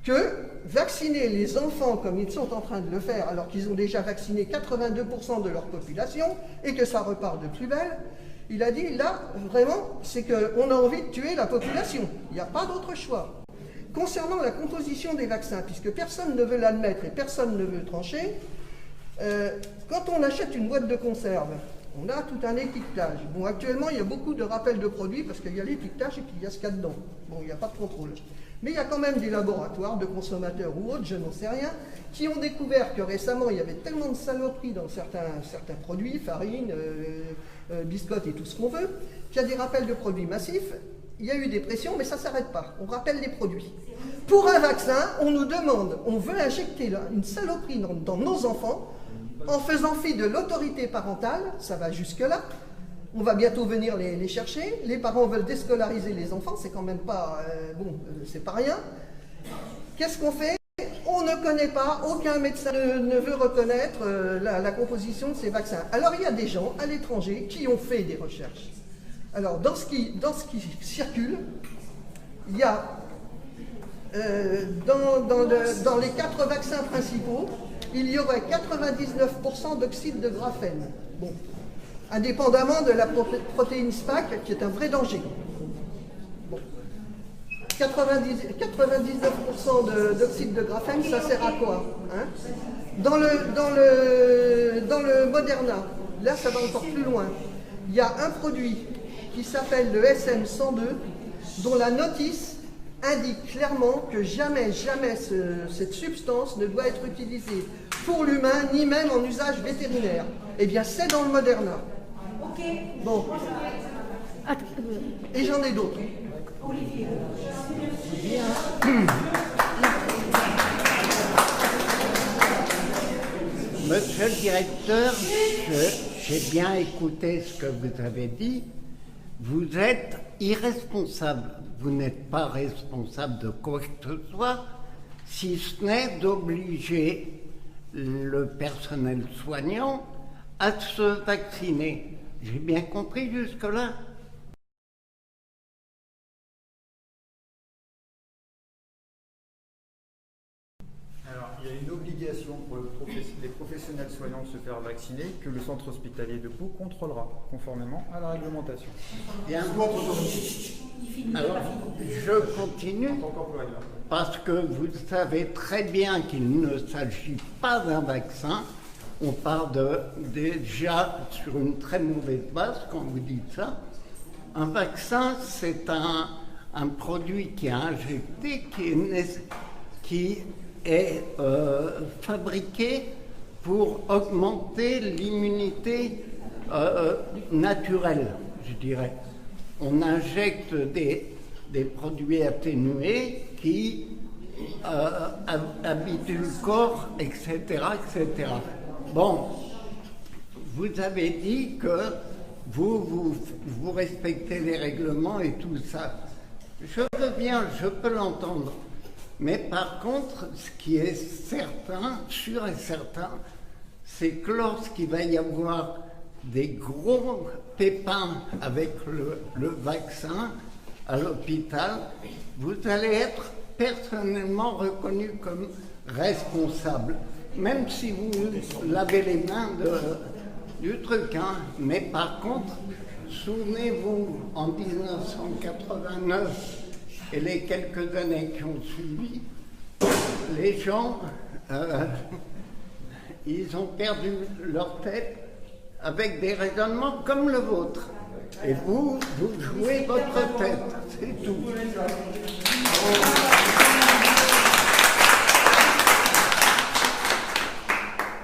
que vacciner les enfants comme ils sont en train de le faire, alors qu'ils ont déjà vacciné 82% de leur population et que ça repart de plus belle, il a dit là, vraiment, c'est qu'on a envie de tuer la population. Il n'y a pas d'autre choix. Concernant la composition des vaccins, puisque personne ne veut l'admettre et personne ne veut trancher, quand on achète une boîte de conserve, on a tout un étiquetage. Bon, actuellement, il y a beaucoup de rappels de produits parce qu'il y a l'étiquetage et puis il y a ce qu'il y a dedans. Bon, il n'y a pas de contrôle. Mais il y a quand même des laboratoires de consommateurs ou autres, je n'en sais rien, qui ont découvert que récemment, il y avait tellement de saloperies dans certains produits, farine, biscottes et tout ce qu'on veut, qu'il y a des rappels de produits massifs. Il y a eu des pressions, mais ça ne s'arrête pas. On rappelle les produits. Pour un vaccin, on nous demande, on veut injecter une saloperie dans nos enfants, en faisant fi de l'autorité parentale, ça va jusque-là. On va bientôt venir les chercher. Les parents veulent déscolariser les enfants, c'est quand même pas... c'est pas rien. Qu'est-ce qu'on fait? On ne connaît pas, aucun médecin ne veut reconnaître la composition de ces vaccins. Alors il y a des gens à l'étranger qui ont fait des recherches. Alors dans ce qui circule, il y a dans les 4 vaccins principaux, il y aurait 99% d'oxyde de graphène. Bon, indépendamment de la protéine SPAC, qui est un vrai danger. Bon. 99% d'oxyde de graphène, ça sert à quoi, hein? Dans le Moderna, là ça va encore plus loin. Il y a un produit qui s'appelle le SM102, dont la notice indique clairement que jamais cette substance ne doit être utilisée pour l'humain, ni même en usage vétérinaire. Eh bien, c'est dans le Moderna. Ok. Bon. Et j'en ai d'autres. Olivier. Monsieur le directeur, j'ai bien écouté ce que vous avez dit. Vous êtes irresponsable. Vous n'êtes pas responsable de quoi que ce soit, si ce n'est d'obliger le personnel soignant à se vacciner. J'ai bien compris jusque-là? Alors, il y a une obligation pour les professionnels soignants de se faire vacciner que le centre hospitalier de Pau contrôlera, conformément à la réglementation. Bien. Alors, je continue, parce que vous savez très bien qu'il ne s'agit pas d'un vaccin. On part déjà sur une très mauvaise base quand vous dites ça. Un vaccin, c'est un produit qui est injecté, qui est fabriqué pour augmenter l'immunité naturelle, je dirais. On injecte des produits atténués qui habituent le corps, etc., etc. Bon, vous avez dit que vous respectez les règlements et tout ça. Je veux bien, je peux l'entendre. Mais par contre, ce qui est certain, sûr et certain, c'est que lorsqu'il va y avoir des gros pépins avec le vaccin à l'hôpital, vous allez être personnellement reconnu comme responsable, même si vous lavez les mains du truc. Hein. Mais par contre, souvenez-vous, en 1989 et les quelques années qui ont suivi, les gens, ils ont perdu leur tête avec des raisonnements comme le vôtre. Et vous jouez votre tête, c'est tout.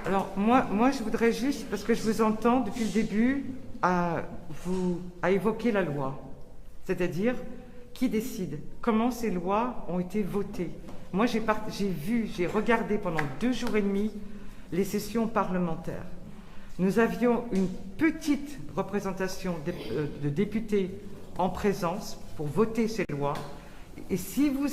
Alors, moi, je voudrais juste, parce que je vous entends depuis le début, à évoquer la loi. C'est-à-dire, qui décide? Comment ces lois ont été votées? Moi, j'ai regardé pendant 2 jours et demi les sessions parlementaires. Nous avions une petite représentation de députés en présence pour voter ces lois. Et si vous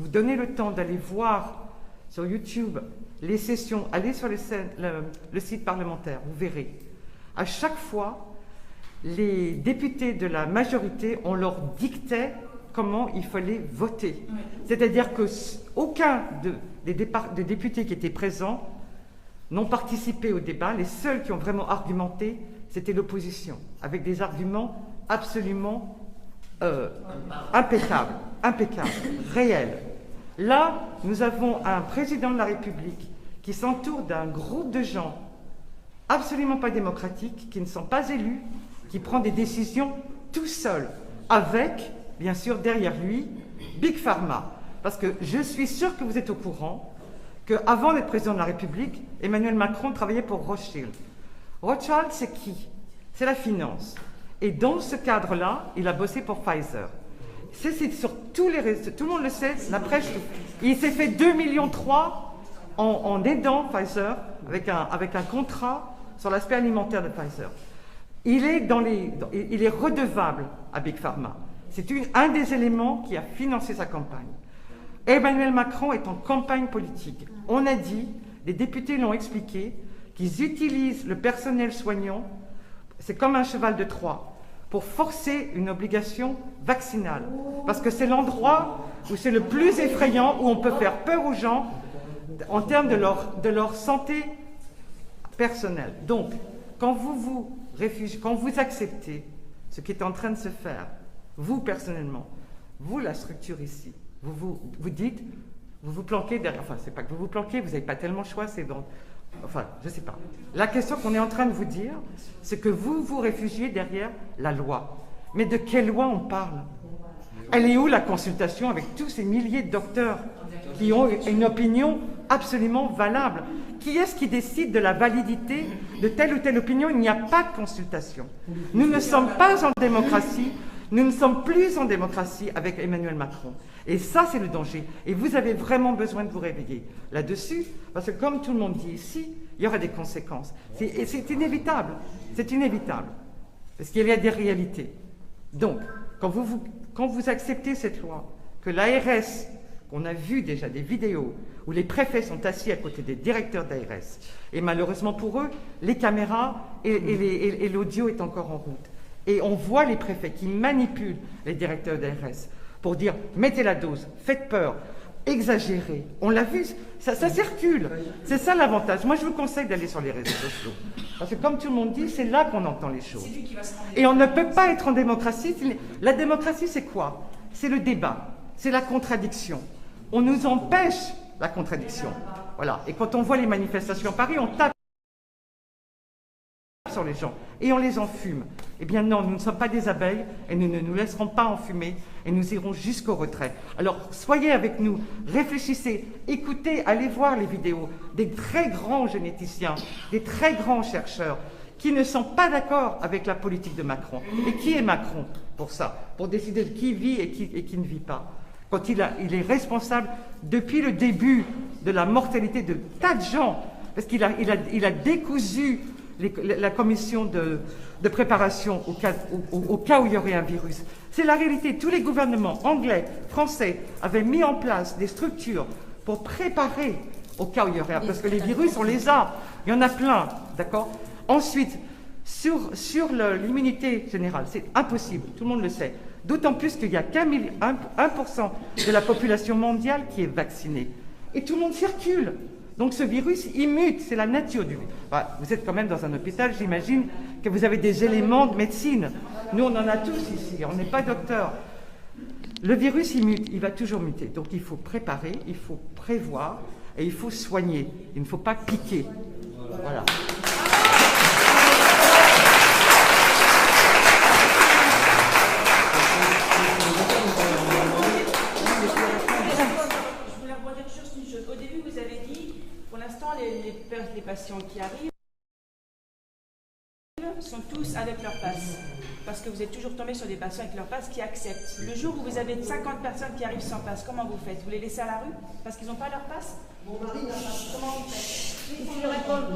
donnez le temps d'aller voir sur YouTube les sessions, allez sur le site parlementaire, vous verrez. À chaque fois, les députés de la majorité, on leur dictait comment il fallait voter. C'est-à-dire qu'aucun des députés qui étaient présents n'ont participé au débat. Les seuls qui ont vraiment argumenté, c'était l'opposition, avec des arguments absolument impeccables, réels. Là, nous avons un président de la République qui s'entoure d'un groupe de gens absolument pas démocratiques, qui ne sont pas élus, qui prend des décisions tout seul, avec, bien sûr, derrière lui, Big Pharma. Parce que je suis sûr que vous êtes au courant qu'avant d'être président de la République, Emmanuel Macron travaillait pour Rothschild. Rothschild, c'est qui? C'est la finance. Et dans ce cadre-là, il a bossé pour Pfizer. C'est sur tous les réseaux, tout le monde le sait, la presse. Il s'est fait 2,3 millions en aidant Pfizer avec un contrat sur l'aspect alimentaire de Pfizer. Il est redevable à Big Pharma. C'est un des éléments qui a financé sa campagne. Emmanuel Macron est en campagne politique. On a dit, les députés l'ont expliqué, qu'ils utilisent le personnel soignant, c'est comme un cheval de Troie, pour forcer une obligation vaccinale. Parce que c'est l'endroit où c'est le plus effrayant, où on peut faire peur aux gens en termes de leur santé personnelle. Donc, quand vous acceptez ce qui est en train de se faire, vous personnellement, vous la structure ici, vous dites, vous vous planquez derrière, enfin c'est pas que vous vous planquez, vous n'avez pas tellement le choix, c'est donc, enfin je sais pas. La question qu'on est en train de vous dire, c'est que vous vous réfugiez derrière la loi. Mais de quelle loi on parle? Elle est où la consultation avec tous ces milliers de docteurs qui ont une opinion absolument valable? Qui est-ce qui décide de la validité de telle ou telle opinion? Il n'y a pas de consultation. Nous ne sommes pas en démocratie. Nous ne sommes plus en démocratie avec Emmanuel Macron. Et ça, c'est le danger. Et vous avez vraiment besoin de vous réveiller là-dessus, parce que comme tout le monde dit ici, il y aura des conséquences. Et c'est inévitable. C'est inévitable. Parce qu'il y a des réalités. Donc, quand vous acceptez cette loi, que l'ARS, on a vu déjà des vidéos où les préfets sont assis à côté des directeurs d'ARS, et malheureusement pour eux, les caméras et l'audio est encore en route. Et on voit les préfets qui manipulent les directeurs d'ARS pour dire « mettez la dose, faites peur, exagérez ». On l'a vu, ça circule. C'est ça l'avantage. Moi, je vous conseille d'aller sur les réseaux sociaux. Parce que comme tout le monde dit, c'est là qu'on entend les choses. Et on ne peut pas être en démocratie. La démocratie, c'est quoi? C'est le débat, c'est la contradiction. On nous empêche la contradiction. Voilà. Et quand on voit les manifestations à Paris, on tape sur les gens et on les enfume. Eh bien non, nous ne sommes pas des abeilles et nous ne nous laisserons pas enfumer et nous irons jusqu'au retrait. Alors soyez avec nous, réfléchissez, écoutez, allez voir les vidéos des très grands généticiens, des très grands chercheurs qui ne sont pas d'accord avec la politique de Macron. Et qui est Macron pour ça? Pour décider de qui vit et qui ne vit pas. Quand il est responsable depuis le début de la mortalité de tas de gens, parce qu'il a décousu la commission de préparation au cas où il y aurait un virus. C'est la réalité. Tous les gouvernements anglais, français avaient mis en place des structures pour préparer au cas où il y aurait, parce que les virus, on les a, il y en a plein, d'accord? Ensuite, sur l'immunité générale, c'est impossible, tout le monde le sait, d'autant plus qu'il n'y a qu'un 1% de la population mondiale qui est vaccinée, et tout le monde circule. Donc ce virus, il mute, c'est la nature du virus. Enfin, vous êtes quand même dans un hôpital, j'imagine que vous avez des éléments de médecine. Nous, on en a tous ici, on n'est pas docteur. Le virus, il mute, il va toujours muter. Donc il faut préparer, il faut prévoir et il faut soigner. Il ne faut pas piquer. Voilà. Je voulais rebondir sur une chose. Au début, vous avez dit, pour l'instant, les patients qui arrivent sont tous avec leur passe. Parce que vous êtes toujours tombé sur des patients avec leur passe qui acceptent. Le jour où vous avez 50 personnes qui arrivent sans passe, comment vous faites? Vous les laissez à la rue parce qu'ils n'ont pas leur passe? Mon mari n'a pas. Comment vous faites? Il faut lui répondre.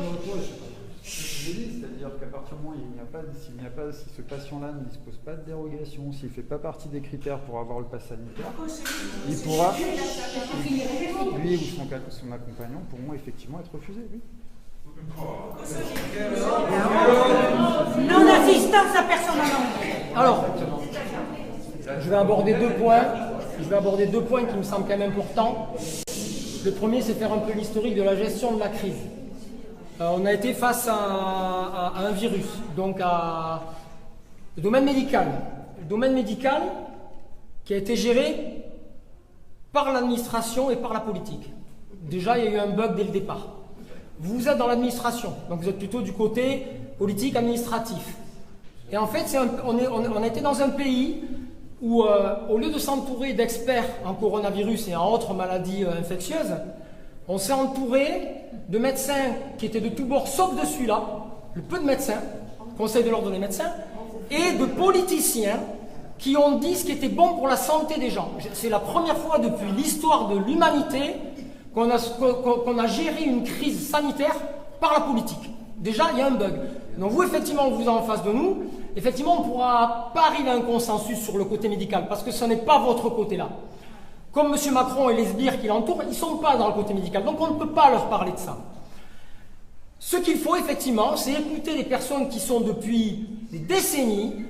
C'est-à-dire qu'à partir du moment où si ce patient-là ne dispose pas de dérogation, s'il ne fait pas partie des critères pour avoir le pass sanitaire, il pourra, lui ou son accompagnant pourront effectivement être refusés. Oui. Non-assistance à personne à nombre. Alors, je vais aborder deux points. Qui me semblent quand même importants. Le premier, c'est faire un peu l'historique de la gestion de la crise. On a été face à un virus, donc à le domaine médical. Le domaine médical qui a été géré par l'administration et par la politique. Déjà, il y a eu un bug dès le départ. Vous êtes dans l'administration, donc vous êtes plutôt du côté politique administratif. Et en fait, on a été dans un pays où, au lieu de s'entourer d'experts en coronavirus et en autres maladies infectieuses, on s'est entouré de médecins qui étaient de tous bords, sauf de celui-là, le peu de médecins, Conseil de l'ordre des médecins, et de politiciens qui ont dit ce qui était bon pour la santé des gens. C'est la première fois depuis l'histoire de l'humanité qu'on a géré une crise sanitaire par la politique. Déjà, il y a un bug. Donc vous, effectivement, vous êtes en face de nous. Effectivement, on ne pourra pas arriver à un consensus sur le côté médical, parce que ce n'est pas votre côté-là. Comme M. Macron et les sbires qui l'entourent, ils ne sont pas dans le côté médical. Donc on ne peut pas leur parler de ça. Ce qu'il faut, effectivement, c'est écouter les personnes qui sont depuis des décennies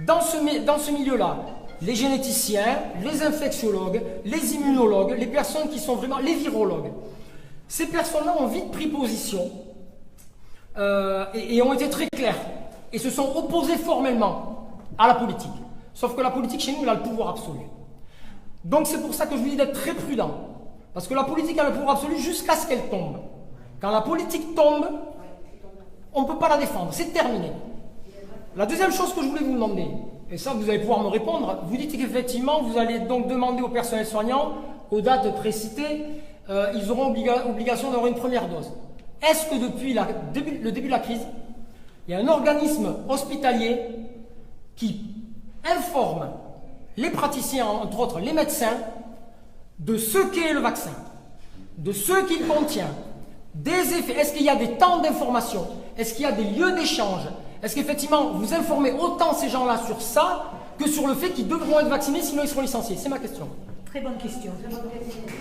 dans ce milieu-là. Les généticiens, les infectiologues, les immunologues, les personnes qui sont vraiment les virologues. Ces personnes-là ont vite pris position et ont été très claires et se sont opposées formellement à la politique. Sauf que la politique, chez nous, elle a le pouvoir absolu. Donc c'est pour ça que je vous dis d'être très prudent. Parce que la politique a le pouvoir absolu jusqu'à ce qu'elle tombe. Quand la politique tombe, on ne peut pas la défendre. C'est terminé. La deuxième chose que je voulais vous demander, et ça vous allez pouvoir me répondre, vous dites qu'effectivement vous allez donc demander au personnel soignant, aux dates précitées, ils auront obligation d'avoir une première dose. Est-ce que depuis le début de la crise, il y a un organisme hospitalier qui informe les praticiens, entre autres les médecins, de ce qu'est le vaccin, de ce qu'il contient, des effets? Est-ce qu'il y a des temps d'information? Est-ce qu'il y a des lieux d'échange? Est-ce qu'effectivement vous informez autant ces gens-là sur ça que sur le fait qu'ils devront être vaccinés, sinon ils seront licenciés? C'est ma question. Très bonne question.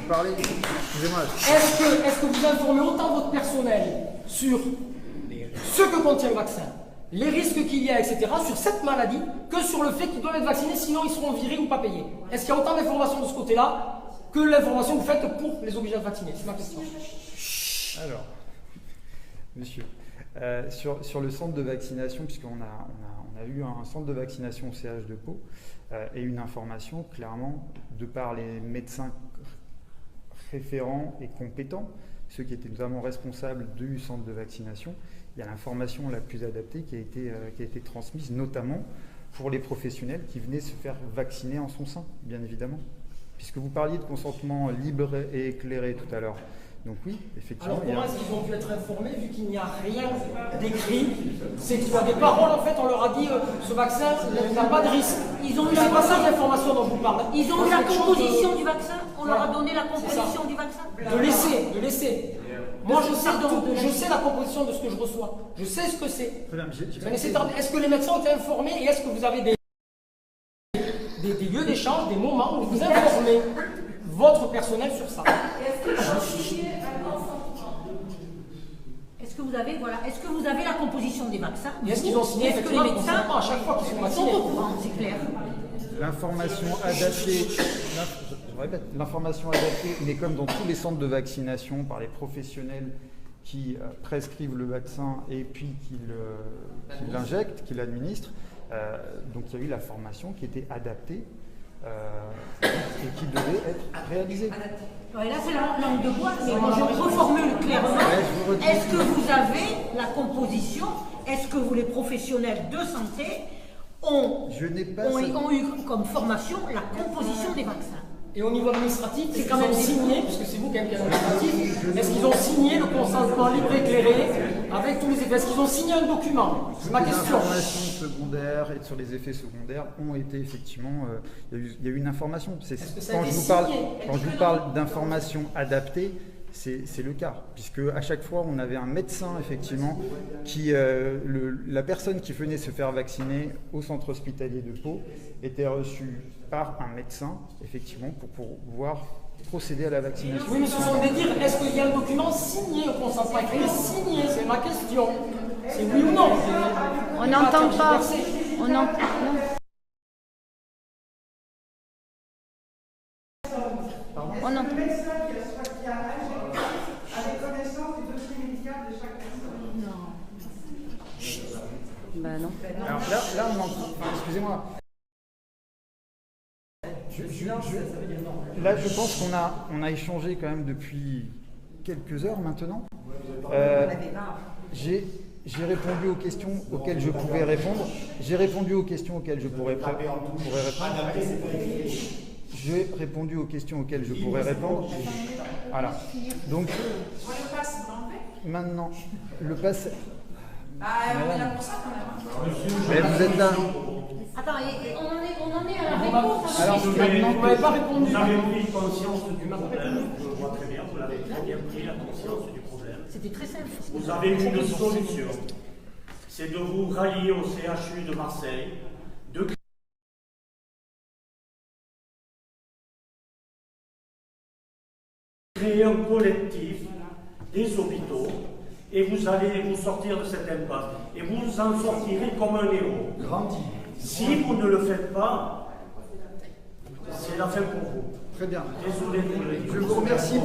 Parlez, excusez-moi. Est-ce que vous informez autant votre personnel sur ce que contient le vaccin, les risques qu'il y a, etc., sur cette maladie, que sur le fait qu'ils doivent être vaccinés, sinon ils seront virés ou pas payés? Est-ce qu'il y a autant d'informations de ce côté-là que l'information que vous faites pour les obliger à vacciner? C'est ma question. Alors, monsieur, sur le centre de vaccination, puisqu'on a eu un centre de vaccination au CH de Pau, et une information, clairement, de par les médecins référents et compétents, ceux qui étaient notamment responsables du centre de vaccination, il y a l'information la plus adaptée qui a été transmise, notamment pour les professionnels qui venaient se faire vacciner en son sein, bien évidemment. Puisque vous parliez de consentement libre et éclairé tout à l'heure. Donc oui, effectivement. Alors comment est-ce qu'ils ont pu être informés vu qu'il n'y a rien d'écrit? C'est qu'il y a des paroles, en fait, on leur a dit ce vaccin n'a pas de risque. Ils ont eu c'est pas ça l'information dont je vous parle. Ils ont eu la composition du vaccin. On leur a donné la composition du vaccin. De laisser. Moi je sais la composition de ce que je reçois. Je sais ce que c'est. Est-ce que les médecins ont été informés et est-ce que vous avez des lieux d'échange, des moments où vous informez votre personnel sur ça? Est-ce que vous constituez un que vous avez, voilà, est-ce que vous avez la composition des vaccins? Et est-ce qu'ils ont signé Est-ce que les médecins à chaque fois qu'ils sont vaccinés? sont au courant, c'est clair? L'information adaptée, je répète, l'information adaptée, mais comme dans tous les centres de vaccination par les professionnels qui prescrivent le vaccin et puis qui l'injectent, qui l'administrent, donc il y a eu la formation qui était adaptée et qui devait être réalisée. Ouais, là c'est la langue de bois, mais moi je reformule clairement. Est-ce que vous avez la composition? Est-ce que vous, les professionnels de santé, ont eu comme formation la composition des vaccins? Et au niveau administratif, c'est quand même signé, puisque c'est vous qui avez administratif, est-ce qu'ils ont signé le consentement libre éclairé avec tous les effets? Est-ce qu'ils ont signé un document? C'est ma question. Les informations secondaires et sur les effets secondaires ont été effectivement... il y a eu une information. Quand je vous parle d'informations adaptées, c'est le cas, puisque à chaque fois on avait un médecin effectivement qui, la personne qui venait se faire vacciner au centre hospitalier de Pau était reçue par un médecin effectivement pour pouvoir procéder à la vaccination. Oui, mais ce sont des dires, est-ce qu'il y a un document signé au consentement écrit? Signé, c'est ma question. C'est oui ou non? On n'entend pas. On entend. On entend. Avec connaissance du dossier médical de chaque personne. Non. Ben non. Alors là on entend. Enfin, excusez-moi. Là, je pense qu'on a échangé quand même depuis quelques heures maintenant. J'ai répondu aux questions auxquelles je pouvais répondre. J'ai répondu aux questions auxquelles je pourrais répondre. J'ai répondu aux questions auxquelles je pourrais répondre. Voilà. Donc, maintenant, le pass... on est là pour ça quand même. Mais vous êtes là. Attends, on en est à la réponse. Alors, vous m'avez pas répondu. Vous avez pris conscience du problème. Je vois très bien, vous l'avez très bien pris la conscience du problème. C'était très simple. Vous avez une solution. C'est de vous rallier au CHU de Marseille, de créer un collectif des hôpitaux et vous allez vous sortir de cette impasse. Et vous en sortirez comme un héros. Si vous ne le faites pas, c'est la fin pour vous. Très bien. Désolé pour les... Je vous remercie.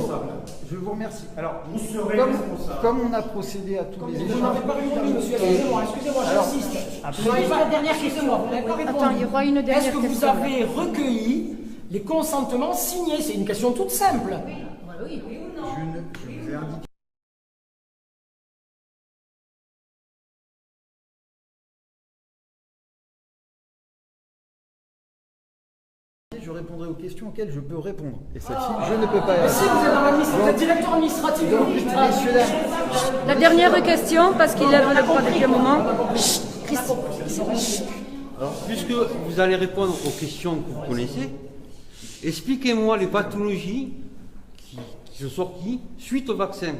Je vous remercie. Alors, vous serez responsable. Comme on a procédé à tous les échanges... Vous n'avez pas répondu, monsieur. Excusez-moi, j'insiste. Vous n'avez pas la dernière question. Vous n'avez pas répondu. Attends, il y aura une dernière question. Est-ce que vous avez recueilli les consentements signés? C'est une question toute simple. Oui ou non? Je vous ai indiqué. Je répondrai aux questions auxquelles je peux répondre. Et celle-ci, je ne peux pas répondre. Si vous êtes directeur administratif de l'hôpital. La dernière question, parce qu'il lève la voix depuis un moment. Alors, puisque vous allez répondre aux questions que vous connaissez, expliquez-moi les pathologies qui sont sorties suite au vaccin.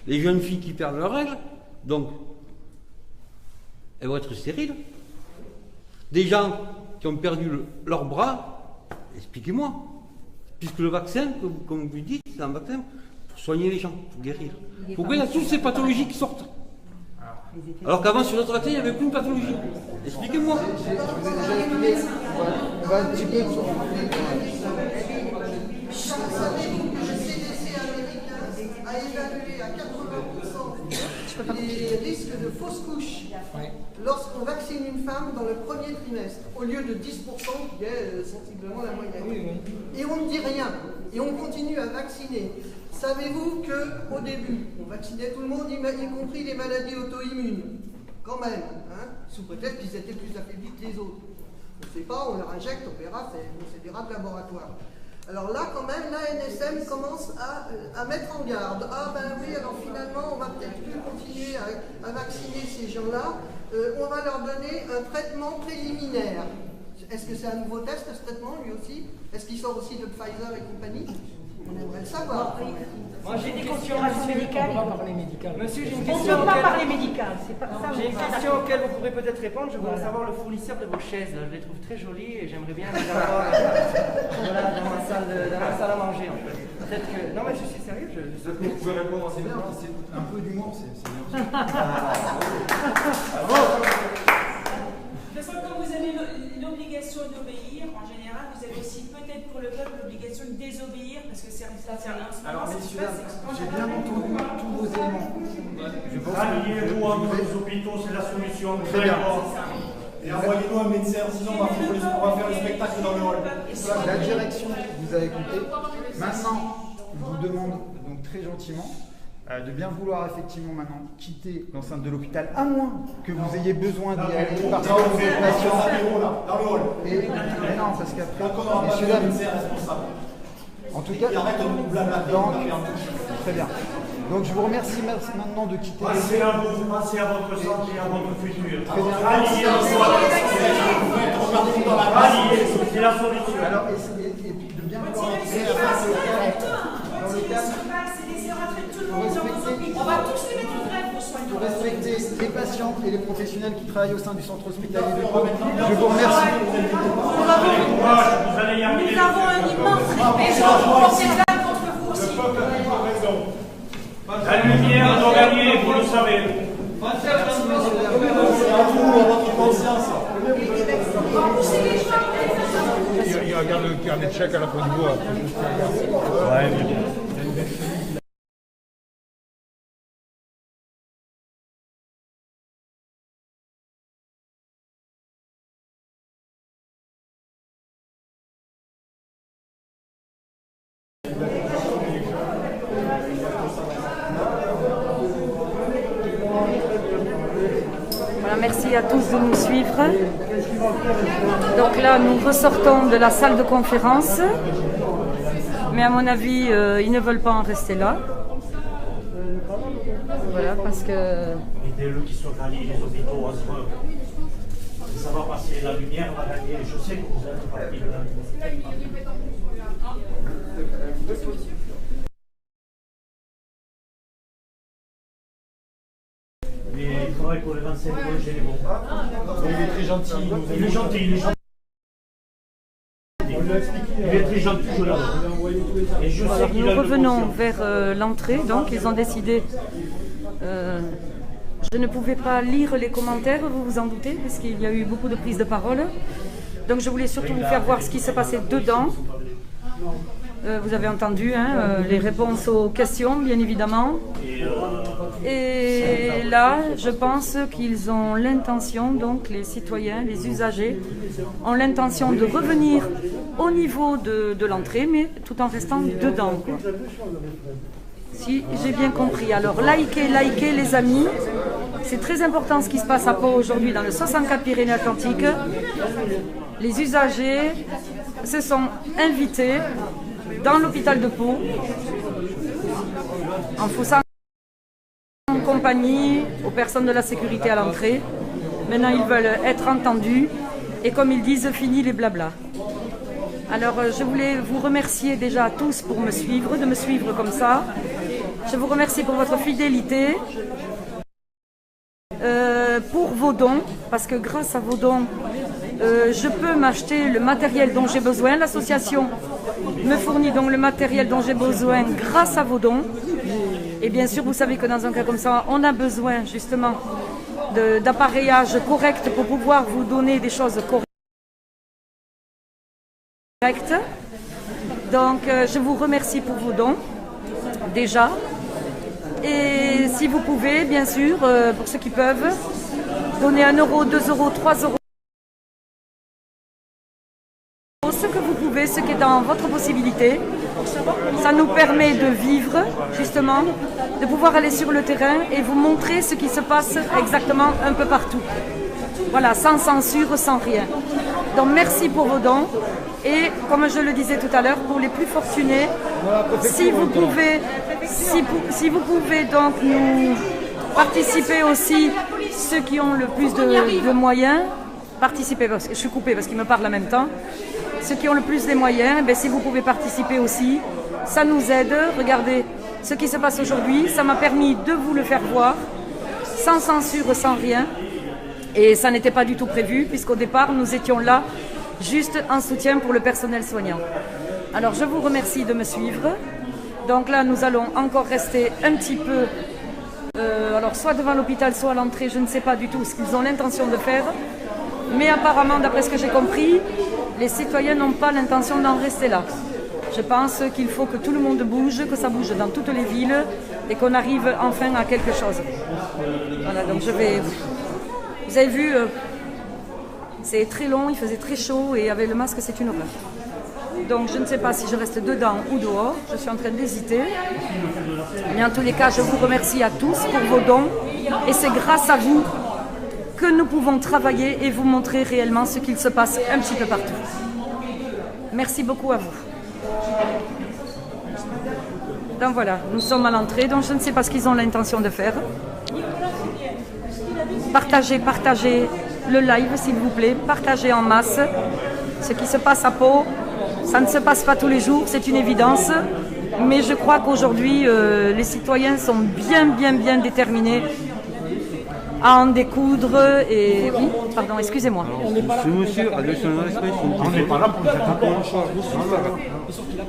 Les jeunes filles qui perdent leurs règles, donc elles vont être stériles. Des gens qui ont perdu leurs bras, expliquez-moi. Puisque le vaccin, comme vous dites, c'est un vaccin pour soigner les gens, pour guérir. Pourquoi il y a toutes ces pathologies qui sortent? Alors qu'avant, sur notre vaccin, il n'y avait plus une pathologie. Expliquez-moi. On va un petit peu... Savez-vous que le CDC américain a évalué à 80% les risques de fausses couches lorsqu'on vaccine une femme dans le premier trimestre, au lieu de 10% qui est sensiblement la moyenne. Et on ne dit rien, et on continue à vacciner. Savez-vous qu'au début, on vaccinait tout le monde, y compris les maladies auto-immunes, quand même, sous prétexte qu'ils étaient plus affaiblis que les autres. On ne sait pas, on leur injecte, on verra, c'est des rats de laboratoire. Alors là, quand même, l'ANSM commence à mettre en garde. Ah ben oui, alors finalement, on va peut-être plus continuer à vacciner ces gens-là. On va leur donner un traitement préliminaire. Est-ce que c'est un nouveau test, ce traitement, lui aussi? Est-ce qu'il sort aussi de Pfizer et compagnie? On aimerait le savoir. Moi j'ai des considérations médicales. Monsieur, j'ai une On ne question. peut pas parler médical, c'est pas ça. J'ai une question auquel vous pourrez peut-être répondre. Je voudrais savoir le fournisseur de vos chaises. Je les trouve très jolies et j'aimerais bien les avoir voilà, dans ma salle à manger en fait. Peut-être que. Non mais je suis sérieux. Vous pouvez répondre, c'est bien, c'est un peu d'humour, c'est bien. De toute façon, comme vous avez l'obligation d'obéir, en général, vous avez aussi peut-être pour le peuple l'obligation de désobéir, parce que c'est un Alors, messieurs, j'ai bien entendu tous vos éléments. Alliez-vous entre les hôpitaux, c'est la solution. Très bien. Et envoyez-nous un médecin, sinon on va faire le spectacle dans le hall. La direction vous a écouté. Maintenant, je vous demande donc très gentiment de bien vouloir effectivement maintenant quitter l'enceinte de l'hôpital, à moins que vous ayez besoin d'y aller parce que vous êtes patient. Dans le hall. Mais non, parce qu'après, messieurs, dames, en tout cas, donc, très bien. Donc je vous remercie maintenant de quitter Passez à vous, passez à votre santé, à votre futur. Très bien. Alliez, c'est la solution. Alors, essayez de bien vouloir entrer dans le cadre. On va tous les mettre en grève pour soigner. Pour respecter les patients et les professionnels qui travaillent au sein du centre hospitalier de Pau. Je vous remercie. Nous avons un immense respect. Je porter plainte contre vous aussi. La lumière doit gagner, vous le savez. Merci, messieurs. Il regarde le carnet de chèque à la fin du bois. Ouais, bien. Voilà, merci à tous de nous suivre. Donc là, nous ressortons de la salle de conférence. Mais à mon avis, ils ne veulent pas en rester là. Voilà, parce que... Aidez-le qui sont alliés les hôpitaux entre eux. Ça va passer, la lumière va gagner. Je sais que vous êtes partis de la lumière. Mais il travaille pour les 25 points généraux. Il est très gentil. Il est gentil, il est gentil. Il est très gentil, je l'adore. Et je sais Alors, qu'il nous a de revenons conscience. vers l'entrée, donc ils ont décidé. Je ne pouvais pas lire les commentaires, vous vous en doutez, parce qu'il y a eu beaucoup de prises de parole. Donc je voulais surtout vous faire voir ce qui se passait dedans. Vous avez entendu les réponses aux questions, bien évidemment. Et là, je pense qu'ils ont l'intention, donc les citoyens, les usagers, ont l'intention de revenir au niveau de l'entrée, mais tout en restant dedans, quoi. Si j'ai bien compris. Alors, likez les amis. C'est très important ce qui se passe à Pau aujourd'hui dans le 64 Pyrénées-Atlantiques. Les usagers se sont invités dans l'hôpital de Pau en faisant compagnie aux personnes de la sécurité à l'entrée. Maintenant, ils veulent être entendus et comme ils disent, fini les blablas. Alors, je voulais vous remercier déjà tous pour me suivre, de me suivre comme ça. Je vous remercie pour votre fidélité, pour vos dons, parce que grâce à vos dons, je peux m'acheter le matériel dont j'ai besoin. L'association me fournit donc le matériel dont j'ai besoin grâce à vos dons. Et bien sûr, vous savez que dans un cas comme ça, on a besoin justement d'appareillage correct pour pouvoir vous donner des choses correctes. Donc, je vous remercie pour vos dons, déjà. Et si vous pouvez, bien sûr, pour ceux qui peuvent, donner 1 euro, 2 euros, 3 euros. Ce que vous pouvez, ce qui est dans votre possibilité. Ça nous permet de vivre, justement, de pouvoir aller sur le terrain et vous montrer ce qui se passe exactement un peu partout. Voilà, sans censure, sans rien. Donc merci pour vos dons. Et comme je le disais tout à l'heure, pour les plus fortunés, si vous pouvez donc nous participer aussi, ceux qui ont le plus de moyens, participer, parce que je suis coupée parce qu'ils me parlent en même temps, ceux qui ont le plus des moyens, si vous pouvez participer aussi, ça nous aide. Regardez ce qui se passe aujourd'hui. Ça m'a permis de vous le faire voir, sans censure, sans rien. Et ça n'était pas du tout prévu, puisqu'au départ, nous étions là juste en soutien pour le personnel soignant. Alors, je vous remercie de me suivre. Donc là, nous allons encore rester un petit peu, alors soit devant l'hôpital, soit à l'entrée, je ne sais pas du tout ce qu'ils ont l'intention de faire. Mais apparemment, d'après ce que j'ai compris, les citoyens n'ont pas l'intention d'en rester là. Je pense qu'il faut que tout le monde bouge, que ça bouge dans toutes les villes et qu'on arrive enfin à quelque chose. Voilà, donc je vais... Vous avez vu, c'est très long, il faisait très chaud et avec le masque, c'est une horreur. Donc je ne sais pas si je reste dedans ou dehors, je suis en train d'hésiter. Mais en tous les cas, je vous remercie à tous pour vos dons et c'est grâce à vous que nous pouvons travailler et vous montrer réellement ce qu'il se passe un petit peu partout. Merci beaucoup à vous. Donc voilà, nous sommes à l'entrée, donc je ne sais pas ce qu'ils ont l'intention de faire. Partagez le live s'il vous plaît, partagez en masse. Ce qui se passe à Pau, ça ne se passe pas tous les jours, c'est une évidence. Mais je crois qu'aujourd'hui, les citoyens sont bien déterminés à en découdre et... Oui, pardon, excusez-moi. Ce monsieur a donné son expression. On n'est pas là pour faire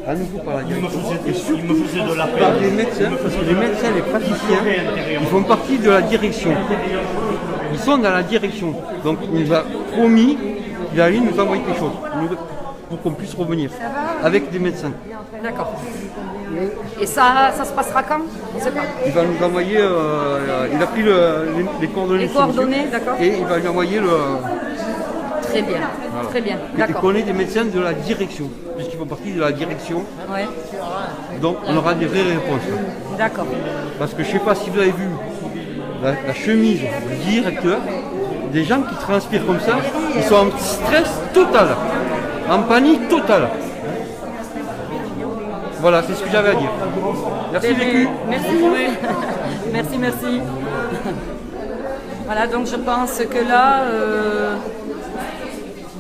à nouveau par la direction. Il me faisait de la peine. Par les médecins, parce que les médecins, les praticiens, ils font partie de la direction. Ils sont dans la direction. Donc il nous a promis qu'il allait nous envoyer quelque chose pour qu'on puisse revenir avec des médecins. D'accord. Et ça se passera quand? On ne sait pas. Il va nous envoyer, il a pris les coordonnées. Les coordonnées, d'accord. Et il va lui envoyer le... Très bien, voilà. Très bien, d'accord. Il connaît des médecins de la direction, puisqu'ils font partie de la direction. Ouais. Donc on aura des vraies réponses. D'accord. Parce que je ne sais pas si vous avez vu la chemise du directeur, des gens qui transpirent comme ça, ils sont en stress total, en panique totale. Voilà, c'est ce que j'avais à dire. Merci beaucoup. Merci. Merci. Voilà, donc je pense que là,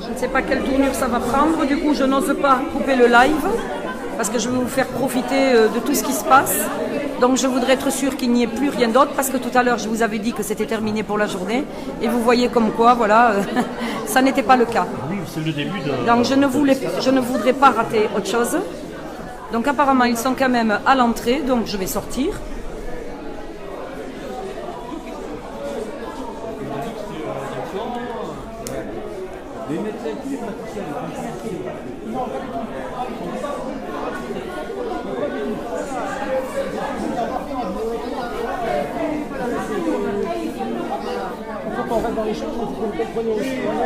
je ne sais pas quelle tournure ça va prendre. Du coup, je n'ose pas couper le live parce que je veux vous faire profiter de tout ce qui se passe. Donc je voudrais être sûre qu'il n'y ait plus rien d'autre parce que tout à l'heure, je vous avais dit que c'était terminé pour la journée. Et vous voyez comme quoi, voilà, ça n'était pas le cas. Oui, c'est le début de... Donc je ne voudrais pas rater autre chose. Donc apparemment, ils sont quand même à l'entrée, donc je vais sortir.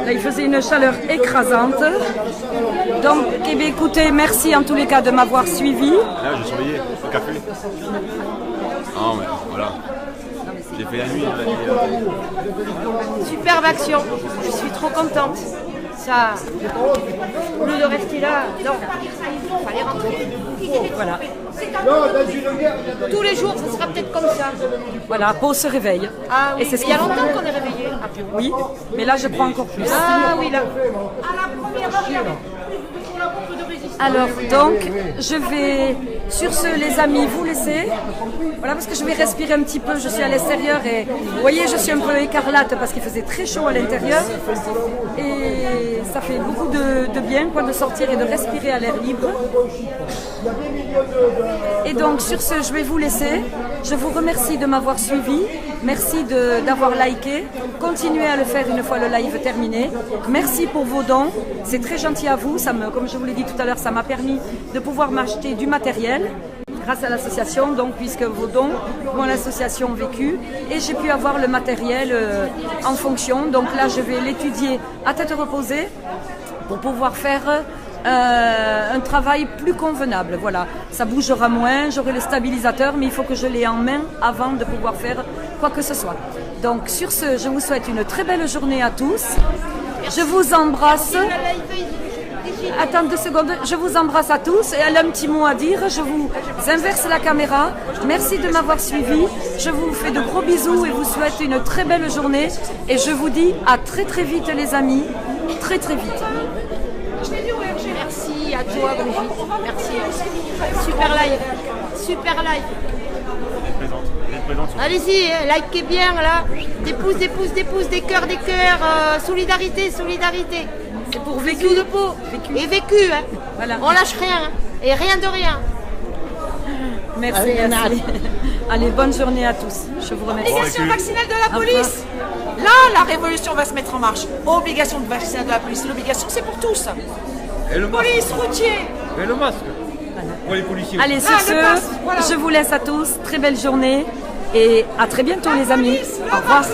Là, il faisait une chaleur écrasante. Donc, eh bien, écoutez, merci en tous les cas de m'avoir suivi. Là, j'ai surveillé le café. Non, mais voilà. J'ai fait la nuit. Superbe action. Je suis trop contente. Ça, au lieu de rester là, non, il fallait rentrer. Voilà. Tous les jours, ce sera peut-être comme ça. Voilà, Pau se réveille. Ah oui, et c'est ce il y a longtemps qu'on est réveillé. Oui, mais là je crois encore plus. Ah oui, là. À la première heure, il y avait plus la pompe de résistance. Alors donc, je vais, sur ce les amis, vous laisser. Voilà, parce que je vais respirer un petit peu, je suis à l'extérieur et vous voyez, je suis un peu écarlate parce qu'il faisait très chaud à l'intérieur. Et ça fait beaucoup de bien quoi, de sortir et de respirer à l'air libre. Et donc sur ce, je vais vous laisser. Je vous remercie de m'avoir suivi. Merci d'avoir liké. Continuez à le faire une fois le live terminé. Merci pour vos dons. C'est très gentil à vous. Comme je vous l'ai dit tout à l'heure, ça m'a permis de pouvoir m'acheter du matériel grâce à l'association, donc puisque vos dons m'ont l'association vécu et j'ai pu avoir le matériel en fonction. Donc là, je vais l'étudier à tête reposée pour pouvoir faire un travail plus convenable. Voilà, ça bougera moins, j'aurai le stabilisateur, mais il faut que je l'ai en main avant de pouvoir faire quoi que ce soit. Donc sur ce, je vous souhaite une très belle journée à tous. Je vous embrasse. Attends 2 secondes, je vous embrasse à tous et elle a un petit mot à dire. Je vous inverse la caméra. Merci de m'avoir suivi. Je vous fais de gros bisous et vous souhaite une très belle journée. Et je vous dis à très vite les amis. Très vite. Merci, à à toi, Brigitte. Merci. Super live. Super live. Allez-y, likez bien là. Des pouces, des pouces, des pouces, des cœurs, solidarité, solidarité. C'est pour vécu de peau. Et vécu, hein. Voilà. On lâche rien, hein. Et rien de rien. Merci. Allez, bonne journée à tous. Je vous remercie. Obligation vaccinale de la police. Là, la révolution va se mettre en marche. Obligation de vaccinale de la police. L'obligation, c'est pour tous. Et le masque. Police, routier. Et le masque. Pour les policiers. Allez, sur ce, je vous laisse à tous. Très belle journée. Et à très bientôt, les amis. Au revoir.